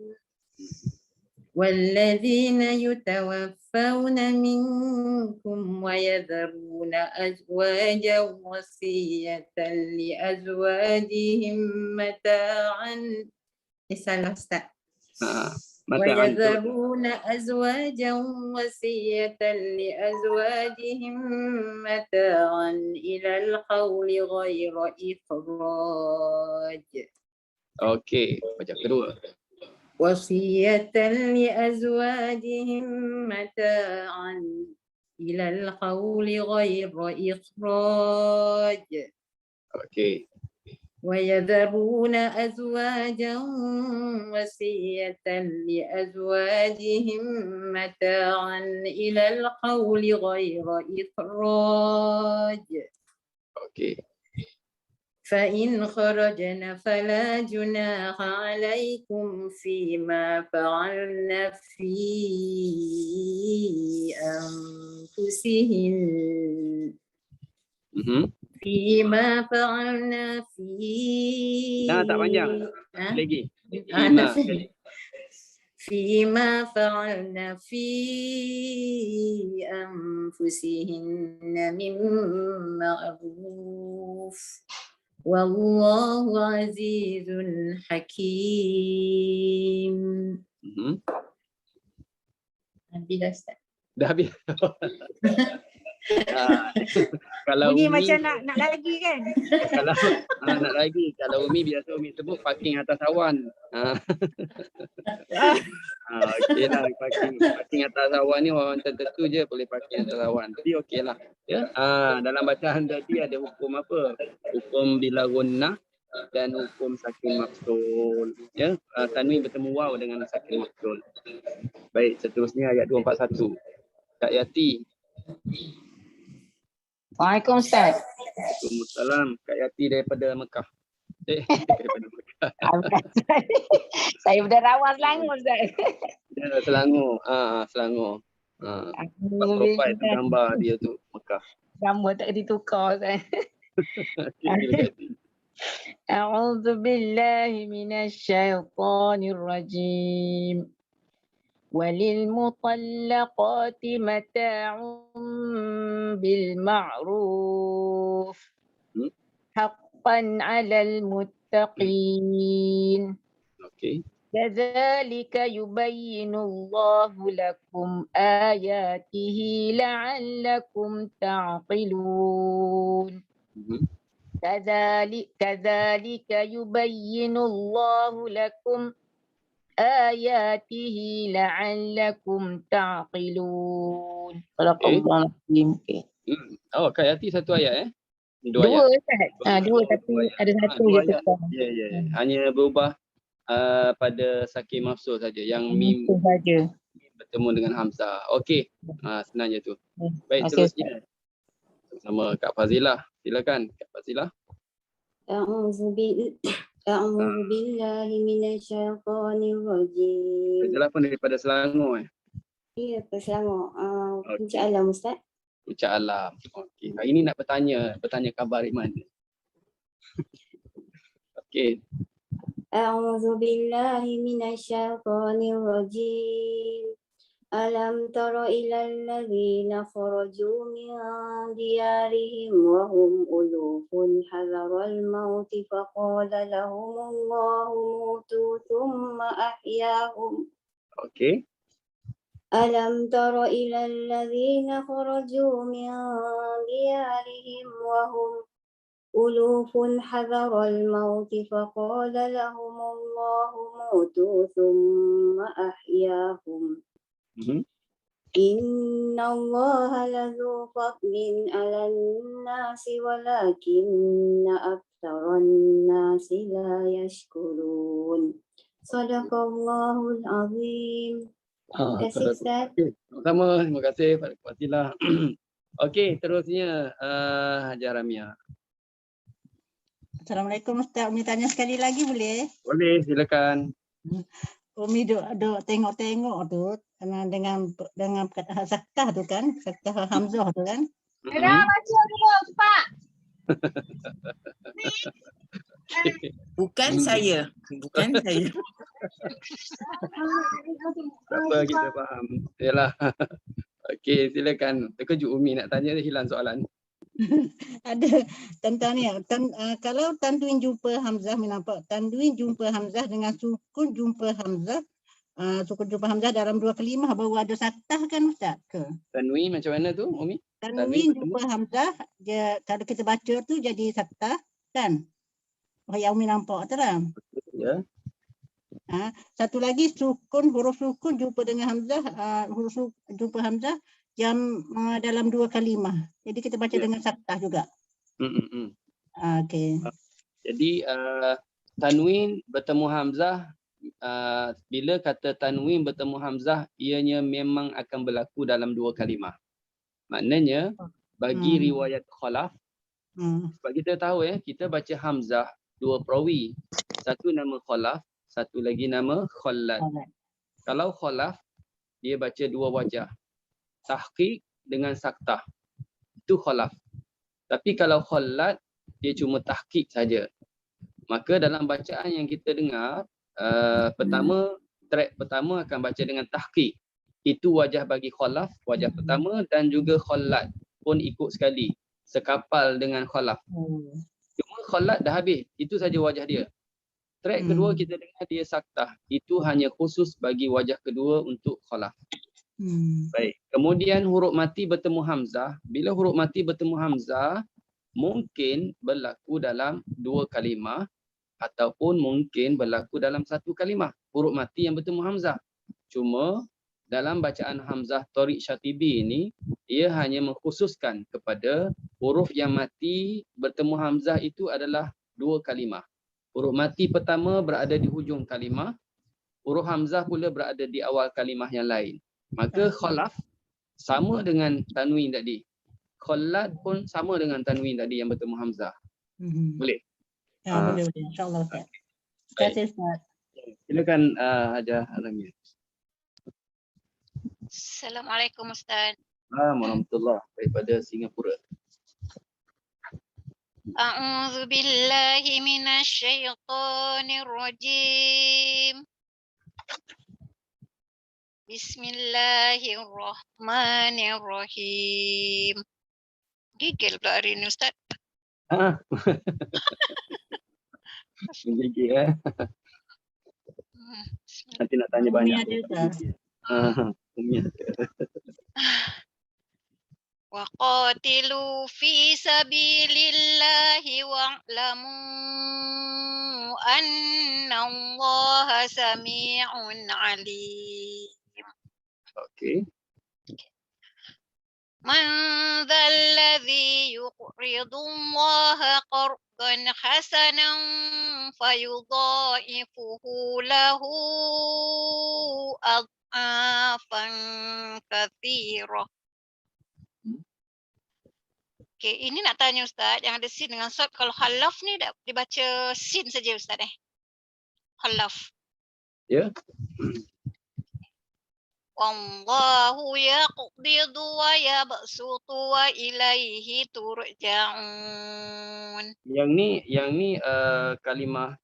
S13: والذين يتوفون منكم ويذرون أزواجا وصية لأزواجهم متاعا ويذرون أزواجا وصية لأزواجهم متاعا إلى القول غير إخراج.
S1: Okey, baca kedua.
S13: وصية لأزواجهم متاعا إلى القول غير إخراج.
S1: Okey.
S13: ويذرون أزواجا وصية لأزواجهم متاعا إلى القول غير إخراج.
S1: Okey.
S13: فإن خرجن فلا جناح عليكم فيما فعلن في أنفسهن فيما فعلن في
S1: Dah tak panjang. Lagi.
S13: فيما فعلن في أنفسهن من معروف والله عزيز حكيم.
S1: Dah habis. Kalau
S13: Bunyi
S1: Umi,
S13: macam nak lagi kan?
S1: kalau nak lagi, kalau Umi biasa Umi sebut parking atas awan. Okey lah, parking atas awan ni orang tertentu je boleh parking atas awan. Jadi okey lah. Ya. Dalam bacaan tadi ada hukum apa? Hukum bila gunnah dan hukum sakin mafsul. Ya. Tanwin bertemu waw dengan sakin mafsul. Baik, seterusnya ayat 241. Kak Yati.
S14: Waalaikumsalam Ustaz.
S1: Waalaikumsalam. Kak Yati daripada Mekah. Daripada Mekah.
S14: Saya berdarawah Selangor Ustaz.
S1: Ya, Selangor. Selangor. Profile tu gambar dia tu Mekah.
S14: Sama tak ditukar Ustaz. A'udzu billahi minasyaitonir rajim. وللمطلقات متاع بالمعروف حقا على المتقين كذلك يبين الله لكم آياته لعلكم تعقلون كذلك يبين الله لكم آياته لعلكم تعقلون. Barakallahu fiik.
S1: Oh, Kak Yati satu ayat
S14: Dua Ustaz. Dua tapi ada satu je tukar.
S1: Ya. Hanya berubah pada sakin mafsul saja yang mim
S14: saja
S1: bertemu dengan hamzah. Okey. Senang je tu. Baik, terusnya. Sama Kak Fazilah. Silakan Kak Fazilah.
S15: أعوذ بالله من الشيطان الرجيم.
S1: Fazilah pun daripada Selangor
S15: Iya, Selangor. Puncak Alam Ustaz.
S1: Puncak Alam. Okey. Hari ni nak bertanya khabar Iman. Okey.
S15: أعوذ بالله من الشيطان الرجيم. ألم تر إلى الذين خرجوا من ديارهم وهم ألوف حذر الموت فقال لهم الله موتوا ثم أحياهم.
S1: Okey.
S15: ألم تر إلى الذين خرجوا من ديارهم وهم ألوف حذر الموت فقال لهم الله موتوا ثم أحياهم. إن الله لذو فضل على الناس ولكن أكثر الناس لا يشكرون. صدق الله العظيم. Terima kasih Ustaz.
S1: Sama, terima kasih Pak Fazilah. Okey, terusnya Hajar Ramia.
S11: Assalamualaikum Ustaz. Umi tanya sekali lagi boleh?
S1: Boleh, silakan.
S11: Umi duk tengok-tengok tu dengan Sakah tu kan, Sakah Hamzah tu kan.
S14: Dah baca dulu Pak.
S2: Bukan saya. Bukan saya.
S1: Tak apa, kita faham. Yalah. Okey, silakan. Terkejut Umi nak tanya, dia hilang soalan.
S11: Ada tentang ni. Kalau tanwin jumpa hamzah, nampak tanwin jumpa hamzah dengan sukun jumpa hamzah. Sukun jumpa hamzah dalam dua kalimah baru ada saktah kan Ustaz? Ke?
S1: Tanwin macam mana tu Umi?
S11: Tanwin jumpa hamzah, dia kalau kita baca tu jadi saktah kan? Yang Umi nampak tu lah.
S1: Ya.
S11: Satu lagi sukun, huruf sukun jumpa dengan hamzah, huruf jumpa hamzah yang dalam dua kalimah. Jadi kita baca dengan saktah juga. Okey.
S1: Jadi tanwin bertemu hamzah, bila kata tanwin bertemu hamzah, ianya memang akan berlaku dalam dua kalimah. Maknanya bagi riwayat khalaf, sebab kita tahu kita baca hamzah dua perawi. Satu nama khalaf, satu lagi nama khallad. Kalau khalaf, dia baca dua wajah. Tahqiq dengan saktah. Itu khalaf. Tapi kalau khallad, dia cuma tahqiq saja. Maka dalam bacaan yang kita dengar, track pertama akan baca dengan tahqiq. Itu wajah bagi khalaf, wajah pertama, dan juga khallad pun ikut sekali. Sekapal dengan khalaf. Cuma khallad dah habis. Itu saja wajah dia. Track kedua kita dengar dia saktah. Itu hanya khusus bagi wajah kedua untuk khalaf. Baik. Kemudian huruf mati bertemu hamzah. Bila huruf mati bertemu hamzah, mungkin berlaku dalam dua kalimah ataupun mungkin berlaku dalam satu kalimah. Huruf mati yang bertemu hamzah. Cuma dalam bacaan Hamzah Thoriq Syatibi ini, ia hanya mengkhususkan kepada huruf yang mati bertemu hamzah itu adalah dua kalimah. Huruf mati pertama berada di hujung kalimah, huruf hamzah pula berada di awal kalimah yang lain. Maka khalaf sama dengan tanwin tadi. Khallad pun sama dengan tanwin tadi yang bertemu hamzah. Boleh?
S11: Ya, boleh. InsyaAllah Ustaz. Terima kasih Ustaz.
S1: Silakan Hajah Alamia.
S16: Assalamualaikum Ustaz.
S1: Warahmatullahi daripada Singapura.
S16: A'udzu billahi minasyaitonir rajim. Bismillahirrahmanirrahim. Gigil pula hari ni Ustaz.
S1: Gigil Nanti nak tanya banyak. Umi ada.
S16: Wa qatilu fi sabilillahi wa'lamu annallaha sami'un alim.
S1: Okey.
S16: Man dhal ladzi yuqridu Allaha qardan hasanan fayudha'ifuhu lahu ad'afan katsirah. Okey, ini nak tanya Ustaz, yang ada sin dengan sad, kalau khalaf ni dibaca sin saja Ustaz Khalaf.
S1: Ya.
S16: Wallahu yaqbidu wa yabsutu wa ilaihi turja'un.
S1: Yang ni kalimah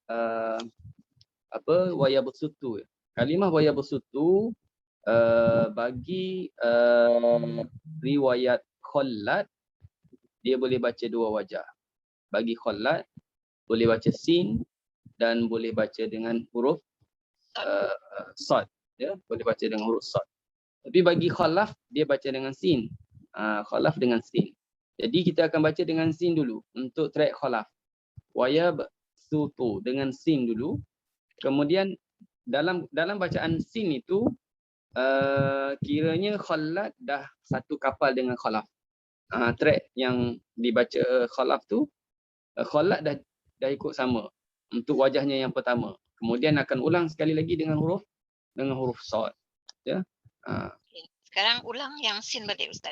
S1: wa yabsutu. Kalimah wa yabsutu bagi riwayat khallad, dia boleh baca dua wajah. Bagi khallad boleh baca sin dan boleh baca dengan huruf sad. Ya, boleh baca dengan huruf sad. Tapi bagi khalaf dia baca dengan sin. Khalaf dengan sin. Jadi kita akan baca dengan sin dulu untuk track khalaf. Wayab sutu dengan sin dulu. Kemudian dalam bacaan sin itu kiranya khalad dah satu kapal dengan khalaf. Track yang dibaca khalaf tu khalad dah ikut sama untuk wajahnya yang pertama. Kemudian akan ulang sekali lagi dengan huruf sad. Ya.
S16: Okay. Sekarang ulang yang sin balik Ustaz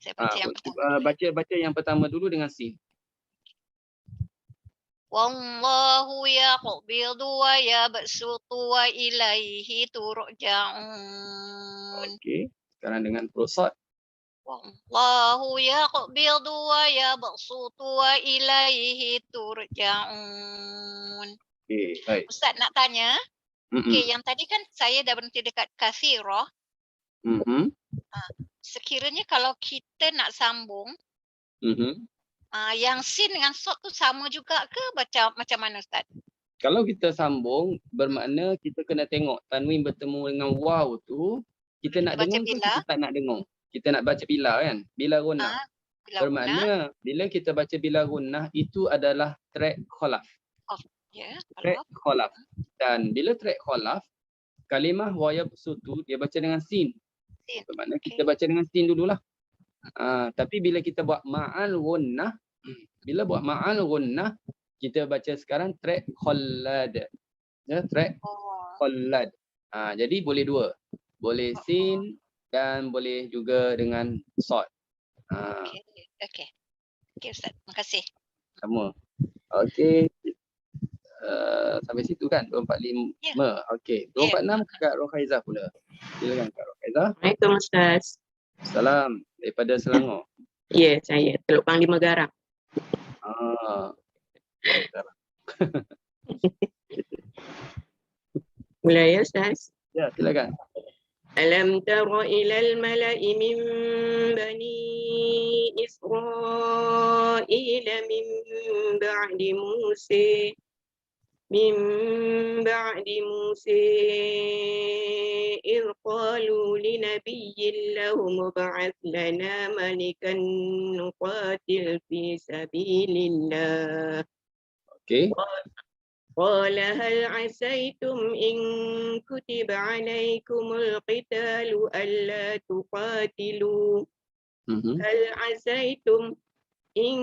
S16: Saya baca yang pertama.
S1: Baca yang pertama dulu dengan sin.
S16: Wallahu yaqbidu wa yabsutu wa ilaihi turja'un.
S1: Okey. Sekarang dengan huruf sad.
S16: Wallahu yaqbidu wa yabsutu wa ilaihi turja'un.
S1: Okey, baik.
S16: Ustaz nak tanya, okey yang tadi kan saya dah berhenti dekat kathirah. Sekiranya kalau kita nak sambung, yang sin dengan sod tu sama juga ke macam mana Ustaz?
S1: Kalau kita sambung, bermakna kita kena tengok tanwin bertemu dengan waw tu, kita nak dengar ke kita tak nak dengar? Kita nak baca bila kan? Bila gunnah. Bermakna bila kita baca bila gunnah itu adalah track kholaf. Track kholaf. Dan bila track kholaf, kalimah wa yabsutu dia baca dengan sin. Bermakna kita baca dengan sin dululah. Tapi bila kita buat ma'al gunnah, kita baca sekarang track khollad. Ya, track khollad. Jadi boleh dua. Boleh sin dan boleh juga dengan sod.
S16: Okey Ustaz, terima kasih.
S1: Sama. Okey. Sampai situ kan 245. Okey, 246 Kak Rohaizah pula. Silakan Kak Rohaizah.
S12: Assalamualaikum Ustaz.
S1: Salam daripada Selangor.
S12: Ya, saya Teluk Panglima Garang. Mulai ya Ustaz.
S1: Ya, silakan.
S12: Alam tara ilal mala'i min bani Israil min ba'di Musa إذ قالوا لنبي لهم ابعث لنا ملكا نقاتل في سبيل الله. قال هل عسيتم إن كتب عليكم القتال ألا تقاتلوا هل عسيتم إن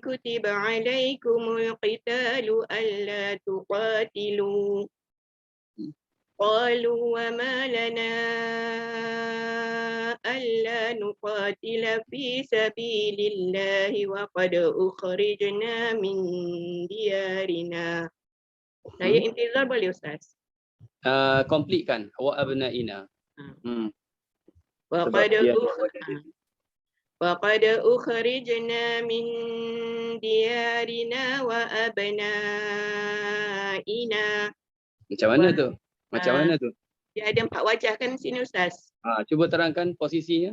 S12: كتب عليكم القتال ألا تقاتلوا قالوا وما لنا ألا نقاتل في سبيل الله وقد أخرجنا من ديارنا. Saya intizar boleh Ustaz?
S1: Complete kan? Wa abna'ina.
S12: وقد أخرجنا من ديارنا وأبنائنا.
S1: Macam mana tu? Macam mana tu?
S12: Dia ada 4 wajah kan sini Ustaz?
S1: Cuba terangkan posisinya.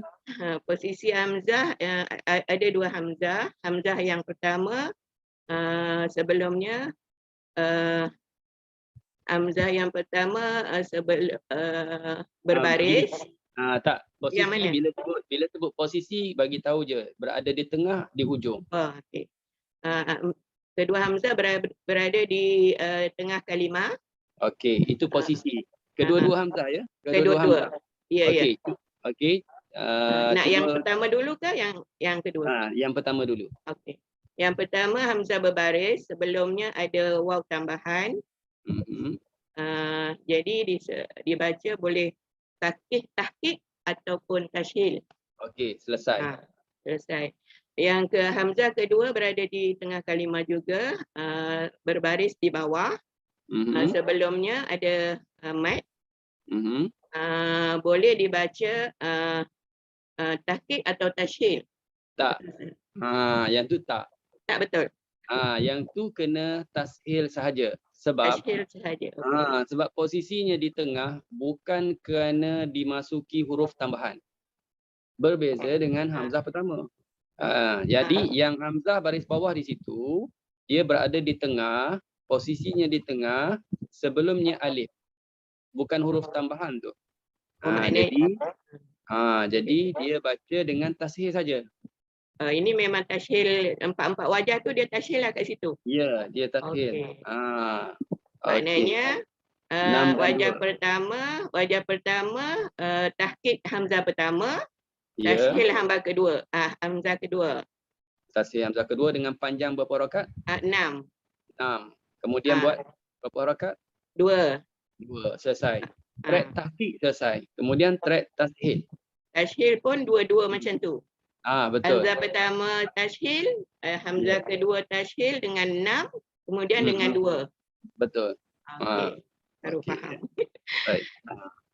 S12: Posisi Hamzah, ada 2 Hamzah. Hamzah yang pertama sebelumnya Hamzah yang pertama berbaris.
S1: Tak, posisi bila sebut posisi bagi tahu je berada di tengah, di hujung.
S12: Okey. Kedua Hamzah berada di tengah kalimah.
S1: Okey, itu posisi. Kedua-dua Hamzah ya?
S12: Kedua-dua. Ya, ya.
S1: Okey.
S12: Nak yang pertama dulu ke yang kedua?
S1: Yang pertama dulu.
S12: Okey. Yang pertama Hamzah berbaris, sebelumnya ada waw tambahan. Jadi dibaca boleh tahqiq ataupun tashil.
S1: Okey, selesai.
S12: Selesai. Yang ke Hamzah kedua berada di tengah kalimah juga, berbaris di bawah. Sebelumnya ada mat. Boleh dibaca tahqiq atau tashil.
S1: Tak. Yang tu tak.
S12: Tak betul.
S1: Yang tu kena tashil sahaja. Sebab sebab posisinya di tengah bukan kerana dimasuki huruf tambahan. Berbeza dengan Hamzah pertama. Jadi yang Hamzah baris bawah di situ, dia berada di tengah, posisinya di tengah, sebelumnya alif. Bukan huruf tambahan tu. Jadi dia baca dengan tashil saja.
S12: Ini memang tashil, 4 wajah tu dia tashil lah kat situ.
S1: Ya, dia tashil.
S12: Maknanya wajah pertama tahqiq Hamzah pertama, tashil Hamzah kedua. Hamzah kedua.
S1: Tashil Hamzah kedua dengan panjang berapa rakaat?
S12: 6.
S1: Kemudian buat berapa rakaat?
S12: 2.
S1: Selesai. Track tahqiq selesai. Kemudian track tashil.
S12: Tashil pun dua-dua macam tu.
S1: Betul.
S12: Hamzah pertama tashil, Hamzah kedua tashil dengan 6, kemudian dengan 2.
S1: Betul.
S12: Baru faham.
S1: Baik.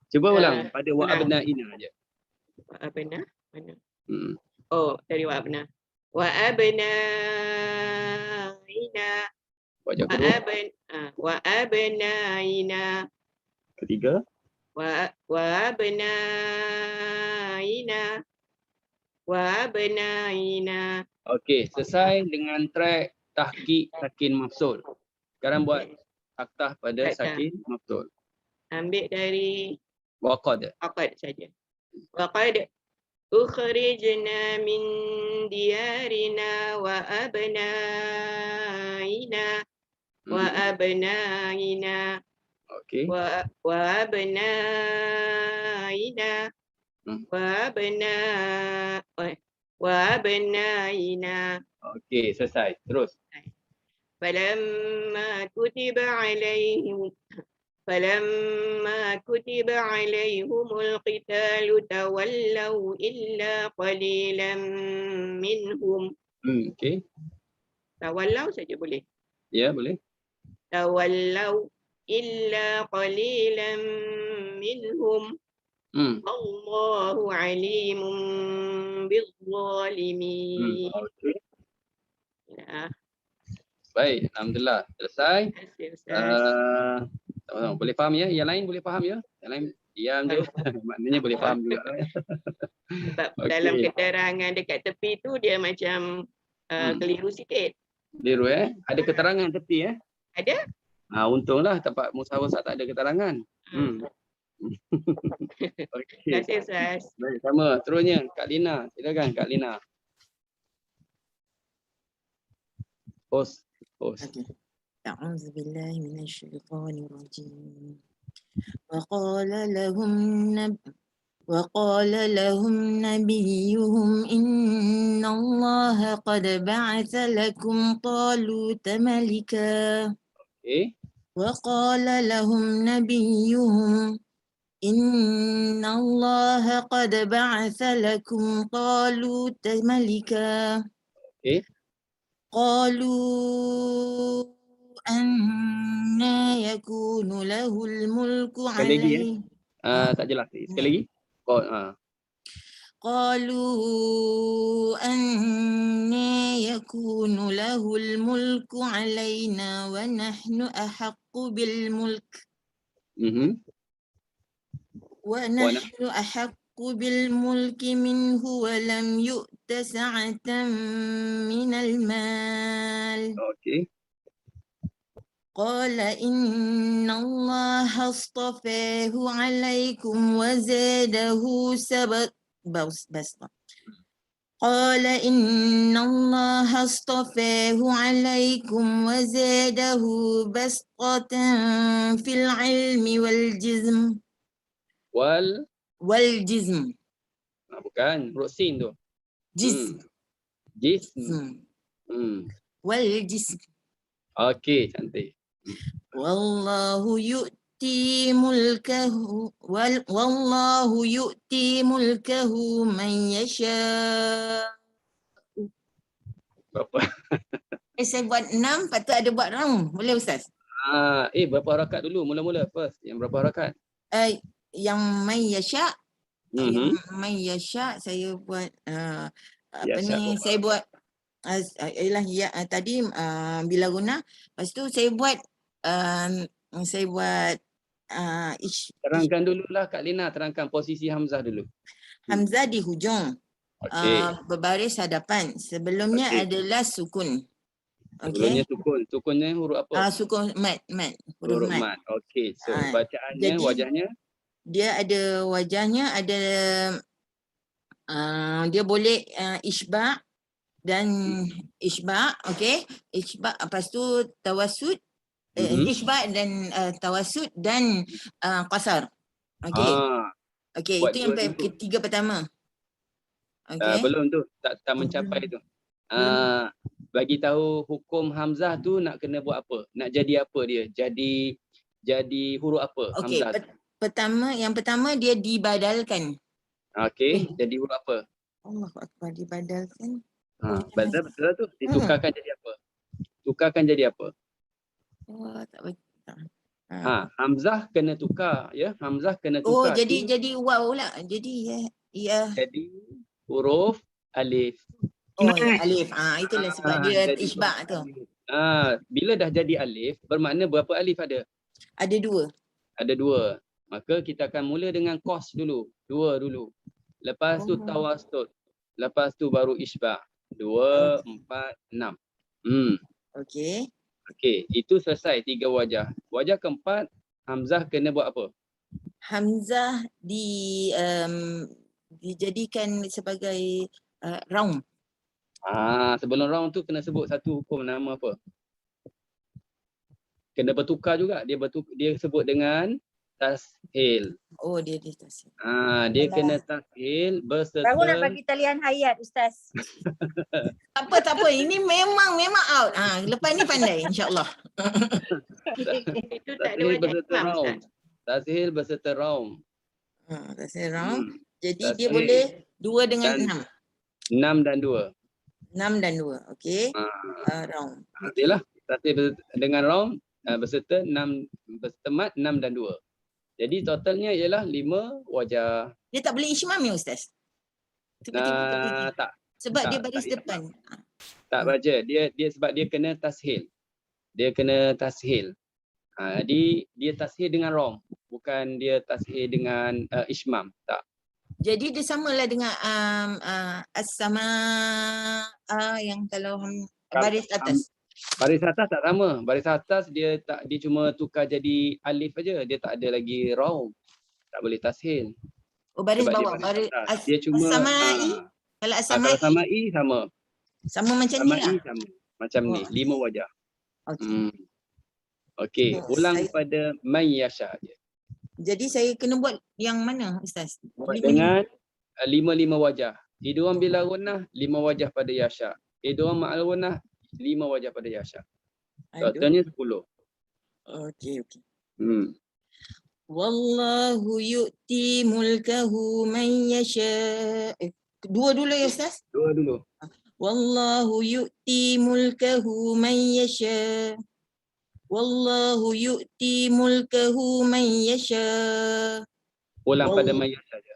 S1: Cuba ulang pada wa abna'ina aja.
S12: Wa abna, mana? Oh, tadi wa abna. Wa abnaina. Wa abnaina.
S1: Ketiga.
S12: Wa abnaina. Wa abnaina.
S1: Okey, selesai dengan track tahqiq sakin mafsul. Sekarang buat taktah pada sakin mafsul.
S12: Ambil dari
S1: waqad.
S12: Waqad saja. Waqad ukhrijna min diyarina wa abnaina wa abnaina.
S1: Okey.
S12: Wa abnaina wa abnaina.
S1: Okey, selesai. Terus.
S12: فلما كتب عليهم القتال تولوا إلا قليلا منهم.
S1: Okey.
S12: Tawallau saja boleh.
S1: Ya, boleh.
S12: Tawallau illa qalilan minhum. Allahu alimun bizzalimin.
S1: Okey.
S12: Ya.
S1: Baik, alhamdulillah. Selesai. Boleh faham ya? Yang lain boleh faham ya? Yang lain diam je. Maknanya boleh faham juga.
S12: Sebab dalam keterangan dekat tepi tu dia macam keliru sikit.
S1: Keliru Ada keterangan tepi
S12: Ada?
S1: Untunglah tempat musawarah tak ada keterangan. Okey.
S12: Terima kasih Ustaz.
S1: Baik, sama. Terusnya Kak Lina. Silakan Kak Lina. Host.
S2: أعوذ بالله من الشيطان الرجيم وقال لهم نبيهم إن الله قد بعث لكم طالوت ملكا وقال لهم نبيهم إن الله قد بعث لكم طالوت ملكا قالوا أنى يكون له الملك عليه
S1: tak jelas. Sekali lagi.
S2: قالوا أنى يكون له الملك علينا ونحن أحق بالملك ونحن أحق بالملك منه ولم يؤت سعة من المال. قال إن الله اصطفاه عليكم وزاده بسطة. قال إن الله اصطفاه عليكم وزاده بسطة في العلم والجسم. والجسم.
S1: Bukan, huruf sin tu.
S2: Jism.
S1: Jism.
S2: والجسم.
S1: Okey, cantik.
S2: Wallahu yu'ti mulkahu wallahu yu'ti mulkahu man yasha.
S1: Berapa?
S2: Saya buat 6, lepas tu ada buat round. Boleh Ustaz?
S1: Berapa harakat dulu? Mula-mula first. Yang berapa harakat?
S2: Yang man yasha. Yang man yasha saya buat saya buat tadi bila guna. Lepas tu saya buat
S1: terangkan dululah Kak Lina, terangkan posisi Hamzah dulu.
S2: Hamzah di hujung. Berbaris hadapan. Sebelumnya adalah sukun.
S1: Sebelumnya sukun. Sukunnya huruf apa?
S2: Sukun mat.
S1: Huruf mat. Okey. So bacaannya, jadi, wajahnya? Dia
S2: ada wajahnya, ada dia boleh isba' dan isba', okey. Isba' lepas tu tawassud, isba' dan tawassud dan qasar. Okey. Okey, itu yang ketiga pertama. Okey.
S1: Belum tu, tak mencapai tu. Bagi tahu hukum Hamzah tu nak kena buat apa? Nak jadi apa dia? Jadi huruf apa Hamzah?
S2: Yang pertama dia dibadalkan.
S1: Okey, jadi huruf apa?
S2: Allahu akbar, dibadalkan.
S1: Badal betul tu. Ditukarkan jadi apa? Tukarkan jadi apa?
S2: Tak betul.
S1: Hamzah kena tukar ya. Hamzah kena tukar.
S2: Jadi waw lah. Jadi ya.
S1: Jadi huruf alif.
S2: Oh, alif. Itulah sebab dia
S1: jadi
S2: isbak tu.
S1: bila dah jadi alif, bermakna berapa alif ada?
S2: Ada 2.
S1: Ada 2. Maka kita akan mula dengan kos dulu. 2 dulu. Lepas tu tawastud. Lepas tu baru isbak. 2, 4, 6.
S2: Okey.
S1: Okey, itu selesai 3 wajah. Wajah keempat, hamzah kena buat apa?
S2: Hamzah dijadikan sebagai raum.
S1: Sebelum round tu kena sebut satu hukum nama apa? Kena bertukar juga. Dia sebut dengan tashil.
S2: Oh, dia tashil.
S1: Dia kena tashil berserta.
S4: Baru nak bagi talian hayat, Ustaz.
S2: Tak apa. Ini memang out. Lepas ni pandai, insya-Allah.
S12: Itu tak ada
S1: Tashil
S12: wajah
S1: berserta
S12: imam,
S1: raum.
S12: Ustaz.
S1: Tashil berserta raum.
S2: Tashil raum. Jadi
S1: Tashil
S2: dia boleh 2 dengan 6.
S1: 6 dan 2.
S2: 6 dan 2. Okey. Raum.
S1: Yalah, tashil dengan raum berserta 6 berserta mat 6 dan 2. Jadi totalnya ialah 5 wajah.
S2: Dia tak boleh ismam ya Ustaz? Tiba-tiba
S1: Tak.
S2: Sebab
S1: tak,
S2: dia baris
S1: tak
S2: depan.
S1: Tak baca. Dia sebab dia kena tashil. Dia kena tashil. Jadi dia tashil dengan rom, bukan dia tashil dengan ismam. Tak.
S2: Jadi dia samalah dengan as-sama yang kalau baris atas.
S1: Baris atas tak sama. Baris atas dia cuma tukar jadi alif aja. Dia tak ada lagi rom. Tak boleh tashil.
S2: Oh, baris
S1: Sebab
S2: bawah. Baris
S1: dia cuma
S2: as-samai. Kalau as-samai
S1: sama.
S2: Sama macam ni lah.
S1: Sama. Macam ni. 5 wajah.
S2: Okey.
S1: Okey, ulang pada man yasha je.
S2: Jadi saya kena buat yang mana Ustaz?
S1: Buat dengan 5 wajah. Idgham bila gunnah 5 wajah pada yasha. Idgham ma'al gunnah 5 wajah pada yasha. Totalnya 10.
S2: Okey. Wallahu yu'ti mulkahu man yasha. Dua dulu ya Ustaz?
S1: Dua dulu.
S2: Wallahu yu'ti mulkahu man yasha. Wallahu yu'ti mulkahu man yasha.
S1: Ulang pada man yasha je.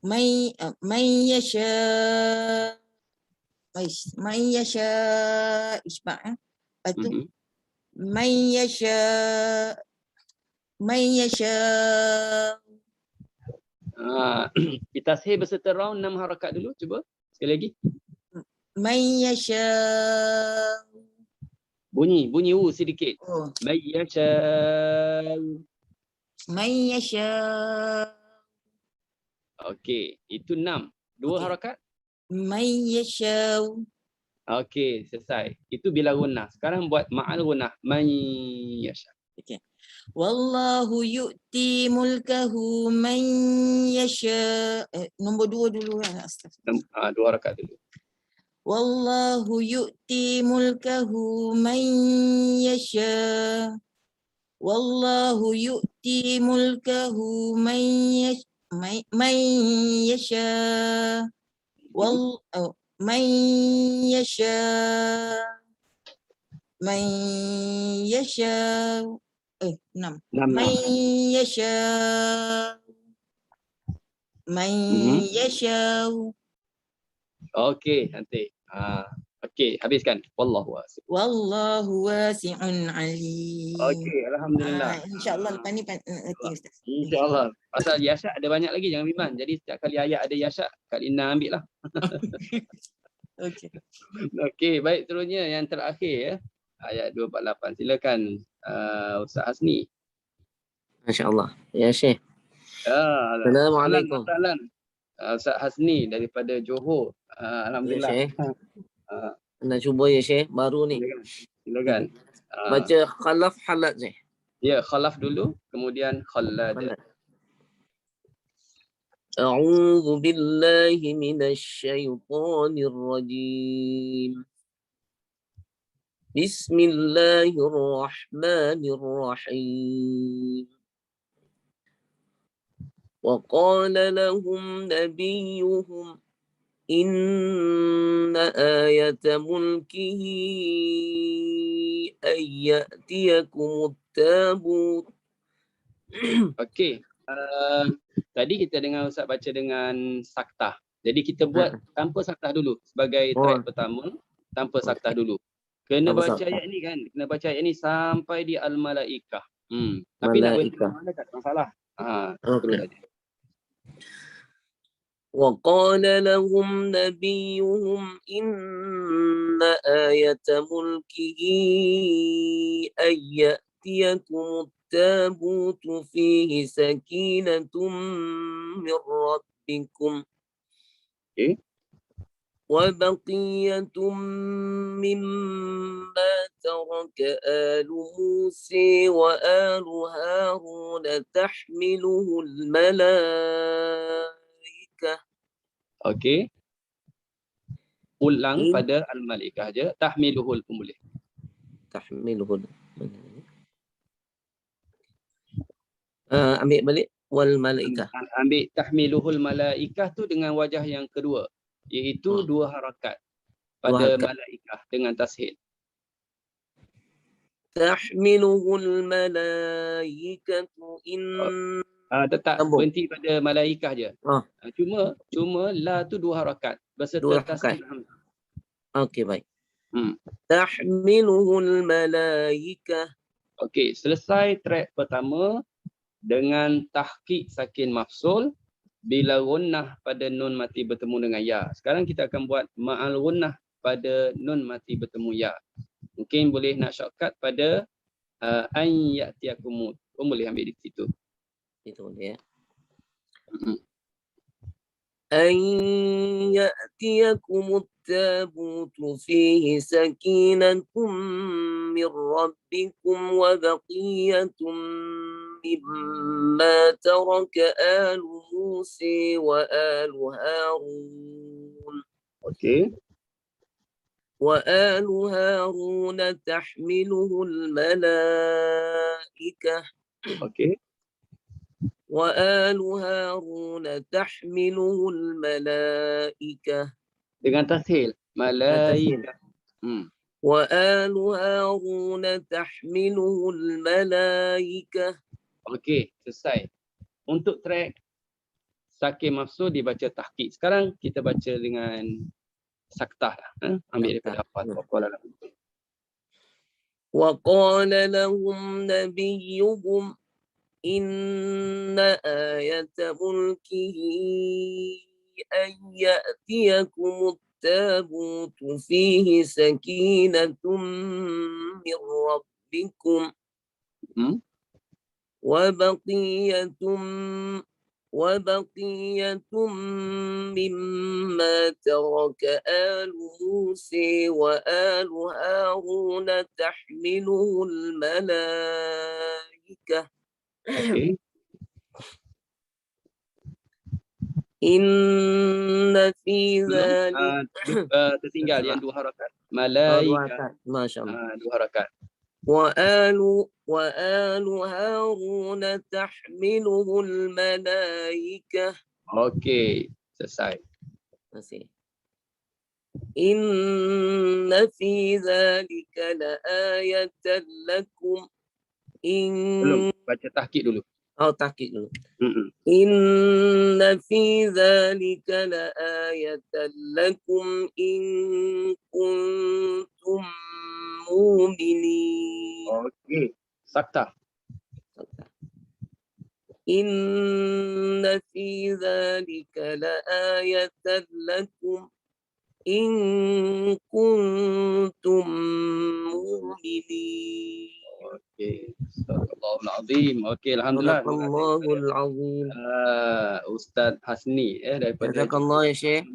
S2: Man yasha. Man yasha isba'. Lepas tu man yasha. Man yasha.
S1: Tashil berserta raun 6 harakat dulu. Cuba sekali lagi.
S2: Man yasha.
S1: Bunyi u sedikit. Man yasha.
S2: Man yasha.
S1: Okey, itu 6. 2 harakat.
S2: Man yasha.
S1: Okey, selesai. Itu bila gunnah. Sekarang buat ma'al gunnah. Man yasha.
S2: Okey. Wallahu yu'ti mulkahu man yasha. Nombor 2 dulu kan.
S1: 2 harakat dulu.
S2: Wallahu yu'ti mulkahu man yasha. Wallahu yu'ti mulkahu man yasha. Man yasha. Man yasha. Man yasha. 6. Man yasha. Man yasha.
S1: Okey, cantik. Okey, habiskan. Wallahu wasi'.
S2: Wallahu wasi'un alim.
S1: Okey, alhamdulillah.
S2: InsyaAllah lepas ni nanti Ustaz.
S1: InsyaAllah. Pasal yasyak ada banyak lagi, jangan bimbang. Jadi setiap kali ayat ada yasyak, Kak Lina ambil lah.
S2: Okey.
S1: Okey, baik, seterusnya yang terakhir ya. Ayat 248. Silakan Ustaz Hasni.
S17: Masya-Allah. Ya Syekh. Assalamualaikum.
S1: Ustaz Hasni daripada Johor. Alhamdulillah.
S17: Ya, nak cuba ya Syekh, baru ni.
S1: Silakan.
S17: Baca khalaf halat Syekh.
S1: Ya, khalaf dulu, kemudian khalad.
S17: A'udzu billahi minasy syaithanir rajim. Bismillahirrahmanirrahim. Wa qala lahum nabiyyuhum inna ayata mulkihi ayyatiyakumut tabut.
S1: Okey. Tadi kita dengar Ustaz baca dengan saktah. Jadi kita buat tanpa saktah dulu sebagai track pertama, tanpa saktah dulu. Kena
S17: Tanpa
S1: baca
S17: saktah.
S1: ayat ni kan, kena baca ayat ni sampai di Al-Malaikah. Tapi nak berhenti
S17: Malaikah.
S1: mana tak masalah.
S17: Okey.
S1: Terus saja.
S17: وقال لهم نبيهم إن آية ملكه أن يأتيكم التابوت فيه سكينة من ربكم وبقية مما ترك آل موسى وآل هارون تحمله الملائكة.
S1: Okey. Ulang pada Al-Malaikah je. Tahmiluhul pun boleh.
S17: Tahmiluhul. Ambil balik wal malaikah.
S1: Ambil tahmiluhul malaikah tu dengan wajah yang kedua, iaitu dua harakat pada malaikah dengan tashil.
S17: Tahmiluhul malaikatu
S1: Tetap berhenti pada malaikah je. Cuma la tu dua harakat berserta tashil hamzah.
S17: Okey, baik. Tahmiluhul malaikah.
S1: Okey, selesai track pertama dengan tahqiq sakin mafsul bila gunnah pada nun mati bertemu dengan ya. Sekarang kita akan buat ma'al gunnah pada nun mati bertemu ya. Mungkin boleh nak shortcut pada an ya'tiyakum. Pun boleh ambil di situ.
S17: Itu boleh ya. An ya'tiyakum التابوت فيه سكينة من ربكم وبقية مما ترك آل موسى وآل هارون. وآل هارون تحمله الملائكة. وآل هارون تحمله الملائكة.
S1: Dengan tashil malaikah.
S17: وآل هارون تحمله الملائكة.
S1: Okey, selesai. Untuk track sakin mafsul dibaca tahqiq. Sekarang kita baca dengan saktah lah. Ambil daripada hafal.
S17: وقال لهم نبيهم إن آية ملكه أن يأتيكم التابوت فيه سكينة من ربكم وبقية مما ترك آل موسى وآل هارون تحمله الملائكة. Inna fi dzalika
S1: tertinggal yang dua harakat. Malaikah.
S17: Masyaallah.
S1: Dua harakat.
S17: Wa alu Harun tahmiluhu al-malaikah.
S1: Okey, selesai.
S17: Terima kasih. Inna fi dzalika la ayatan lakum
S1: Belum, baca tahqiq dulu.
S17: Tahqiq dulu. Inna fi dzalika la ayatan lakum in kuntum mu'minin.
S1: Okey, saktah.
S17: Inna fi dzalika la ayatan lakum in kuntum mu'minin.
S1: Okey, Astagfirullahal azim. Okey, alhamdulillah.
S17: Astagfirullahal azim.
S1: Ustaz Hasni daripada
S17: Jazakallah ya Syekh.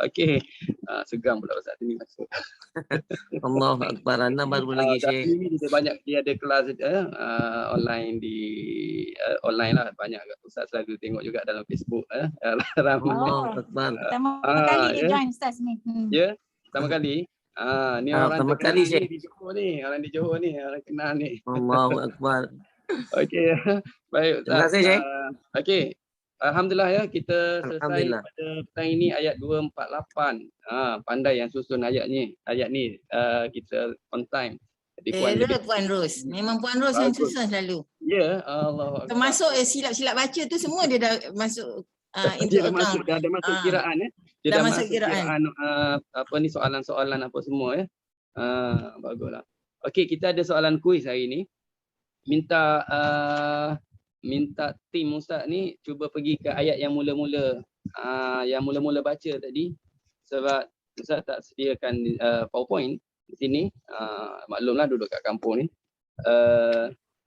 S1: Okey. Segang pula Ustaz ni masuk.
S17: Allahu akbar. Anda baru lagi Syekh.
S1: Dia banyak, dia ada kelas online online lah, banyak Ustaz selalu tengok juga dalam Facebook ramai.
S17: Allahu akbar.
S4: Pertama kali dia join Ustaz ni.
S1: Ya, pertama kali. Ni orang
S17: pertama kali
S1: di Johor ni, orang di Johor ni, orang kenal ni.
S17: Allahu akbar.
S1: Okey, baik Ustaz.
S17: Terima kasih Syekh.
S1: Okey. Alhamdulillah ya, kita selesai pada petang ini ayat 248. Pandai yang susun ayat ni. Kita on time.
S2: Puan Ros. Memang Puan Ros yang susun selalu.
S1: Ya, Allah.
S2: Termasuk silap-silap baca tu semua dia dah masuk
S1: Dia dah masuk, dah masuk kiraan Dia
S2: dah
S1: dah
S2: masuk
S1: masuk
S2: kiraan.
S1: apa ni soalan-soalan apa semua baguslah. Okey, kita ada soalan kuis hari ni. Minta tim Ustaz ni cuba pergi ke ayat yang mula-mula baca tadi, sebab Ustaz tak sediakan PowerPoint di sini. Maklumlah duduk kat kampung ni.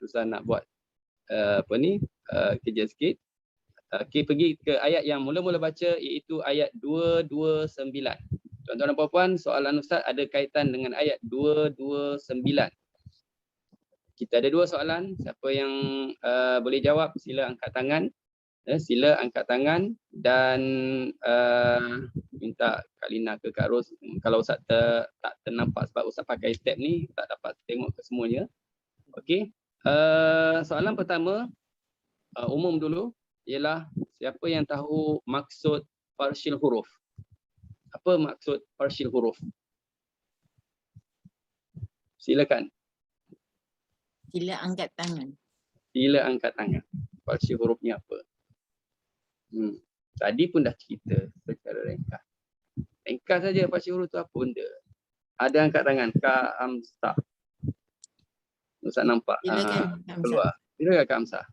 S1: Ustaz nak buat kerja sikit. Okey, pergi ke ayat yang mula-mula baca, iaitu ayat 229. Tuan-tuan dan puan-puan, soalan Ustaz ada kaitan dengan ayat 229. Kita ada 2 soalan. Siapa yang boleh jawab, sila angkat tangan. Sila angkat tangan dan minta Kak Lina ke Kak Ros. Kalau Ustaz tak ternampak sebab Ustaz pakai tab ni, tak dapat tengok ke semuanya. Okey. Soalan pertama, umum dulu, ialah siapa yang tahu maksud partial huruf? Apa maksud partial huruf? Silakan.
S2: Sila angkat tangan.
S1: Sila angkat tangan. Partial huruf ni apa? Tadi pun dah cerita secara ringkas. Ringkas saja partial huruf tu apa benda. Ada angkat tangan. Kak Amsah. Ustaz nampak.
S2: Silakan Kak Amsah.
S1: Keluar. Silakan Kak Amsah.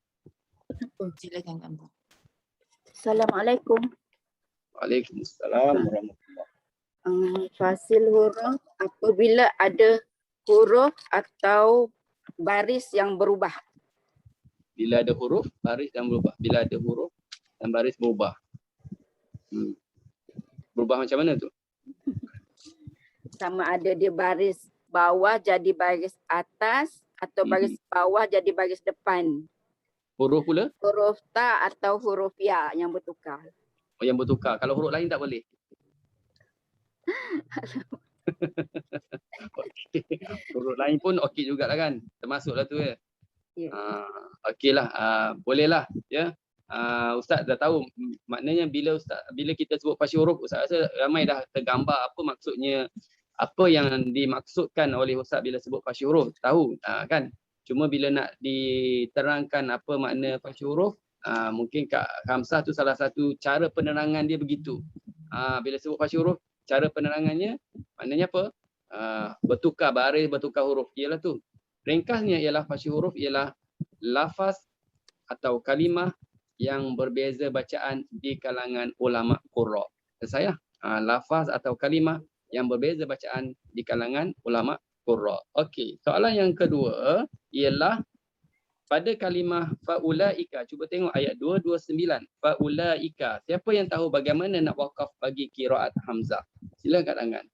S2: Silakan Kak Amsah.
S14: Assalamualaikum.
S1: Waalaikumsalam warahmatullahi.
S14: Fasil huruf apabila ada huruf atau baris yang berubah.
S1: Bila ada huruf, baris dan berubah. Bila ada huruf dan baris berubah. Berubah macam mana tu?
S14: Sama ada dia baris bawah jadi baris atas atau baris bawah jadi baris depan.
S1: Huruf pula?
S14: Huruf ta atau huruf ya yang bertukar.
S1: Oh, yang bertukar. Kalau huruf lain tak boleh? Huruf lain pun okey jugalah kan? Termasuklah tu ya? Okeylah. Bolehlah ya. Ustaz dah tahu maknanya bila kita sebut partial huruf, Ustaz rasa ramai dah tergambar apa maksudnya, apa yang dimaksudkan oleh Ustaz bila sebut partial huruf. Tahu kan? Cuma bila nak diterangkan apa makna partial huruf, mungkin Kak Hamzah tu salah satu cara penerangan dia begitu. Bila sebut partial huruf, cara penerangannya maknanya apa? Bertukar baris, bertukar huruf. Ialah tu. Ringkasnya ialah partial huruf ialah lafaz atau kalimah yang berbeza bacaan di kalangan ulama qurra. Saya lafaz atau kalimah yang berbeza bacaan di kalangan ulama qurra. Okey, soalan yang kedua ialah pada kalimah faulaika. Cuba tengok ayat 229. Faulaika. Siapa yang tahu bagaimana nak wakaf bagi qiraat Hamzah? Sila angkat tangan.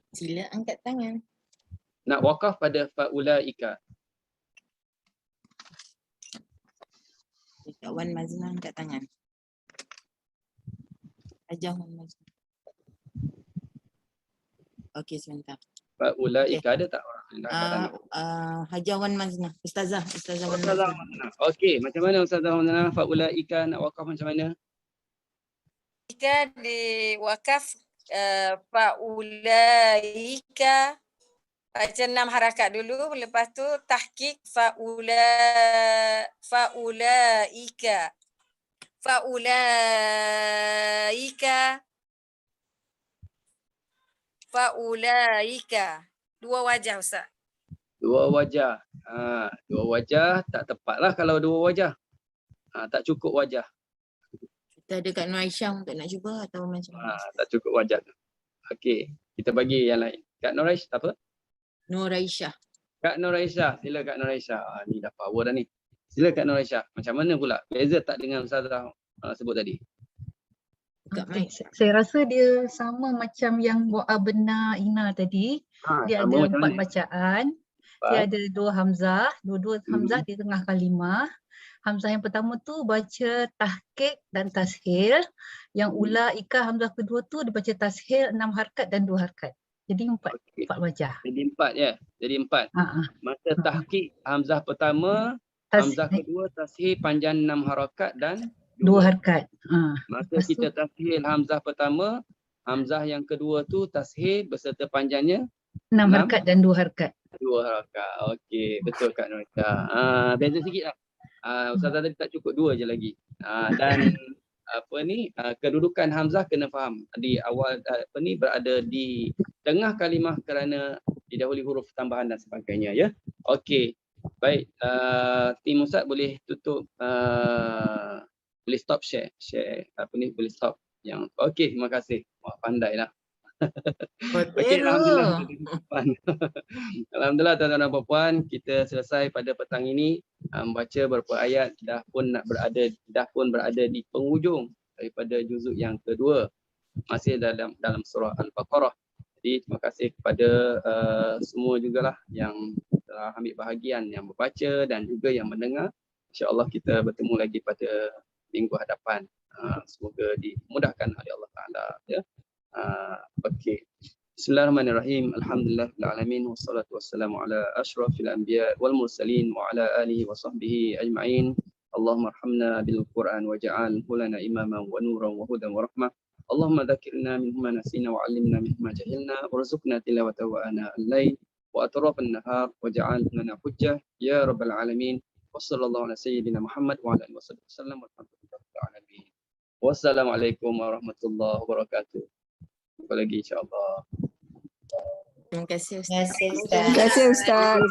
S2: Sila angkat tangan.
S1: Nak wakaf pada faulaika.
S2: Kak Wan Mazna angkat tangan. Ajah Wan Mazna. Okey, sebentar.
S1: Faulaika ada tak orang yang nak angkat tangan?
S2: Hajah Wan Mazna. Ustazah Wan Mazna.
S1: Okey, macam mana Ustazah Wan Mazna? Faulaika nak wakaf macam mana?
S8: Jika diwakaf faulaika, baca 6 harakat dulu, lepas tu tahqiq faulaika. Dua wajah Ustaz.
S1: Dua wajah. Dua wajah tak tepatlah kalau dua wajah. Tak cukup wajah.
S2: Kita ada Kak Nur Aisyah untuk nak cuba atau macam mana?
S1: Tak cukup wajah tu. Okey, kita bagi yang lain. Kak Nur Aisyah apa?
S2: Nur Aisyah.
S1: Kak Nur Aisyah, sila Kak Nur Aisyah. Ni dah power dah ni. Sila Kak Nur Aisyah. Macam mana pula? Beza tak dengan Ustazah sebut tadi?
S3: Saya rasa dia sama macam yang benar Ina tadi. Dia ada 4 bacaan. Dia ada 2 hamzah. Dua-dua hamzah di tengah kalimah. Hamzah yang pertama tu baca tahqiq dan tashil. Yang ulaika hamzah kedua tu dia baca tashil 6 harakat dan 2 harakat. Jadi 4 wajah.
S1: Jadi 4 ya. Jadi 4. Masa tahqiq hamzah pertama, hamzah kedua tashil panjang 6 harakat dan
S3: 2 harakat.
S1: Masa kita tashil hamzah pertama, hamzah yang kedua tu tashil beserta panjangnya
S3: 6 harakat dan 2 harakat.
S1: 2 harakat. Okey, betul Kak Norita. Beza sikit lah. Ustazah tadi tak cukup 2 je lagi. Dan kedudukan hamzah kena faham. Di awal berada di tengah kalimah kerana didahului huruf tambahan dan sebagainya ya. Okey. Baik, tim Ustaz boleh tutup boleh stop share boleh stop yang okey, terima kasih. Wah, pandailah. Okey, alhamdulillah. Alhamdulillah tuan-tuan dan puan, kita selesai pada petang ini membaca beberapa ayat, dah pun berada di penghujung daripada juzuk yang kedua, masih dalam surah Al-Baqarah. Jadi terima kasih kepada semua jugalah yang telah ambil bahagian, yang membaca dan juga yang mendengar. InsyaAllah kita bertemu lagi pada minggu hadapan. Semoga dimudahkan oleh Allah Ta'ala ya. Okey. Bismillahirrahmanirrahim. Alhamdulillahil alamin wassalatu wassalamu ala asyrafil anbiya wal mursalin wa ala alihi wa sahbihi ajma'in. Allahumma arhamna bil Qur'an waj'alhu lana imaman wa nuran wa hudan wa rahmah. Allahumma dzakirna mimma nasina wa 'allimna mimma jahilna warzuqna tilawatahu ana al-lail wa atrafan nahar waj'al lana hujjah ya rabbal alamin. Wassallallahu ala sayyidina Muhammad wa ala alihi wasallam walhamdulillahi alamin. Wassalamualaikum warahmatullahi wabarakatuh. Jumpa lagi insya-Allah.
S2: Terima kasih Ustaz.
S5: Terima kasih Ustaz.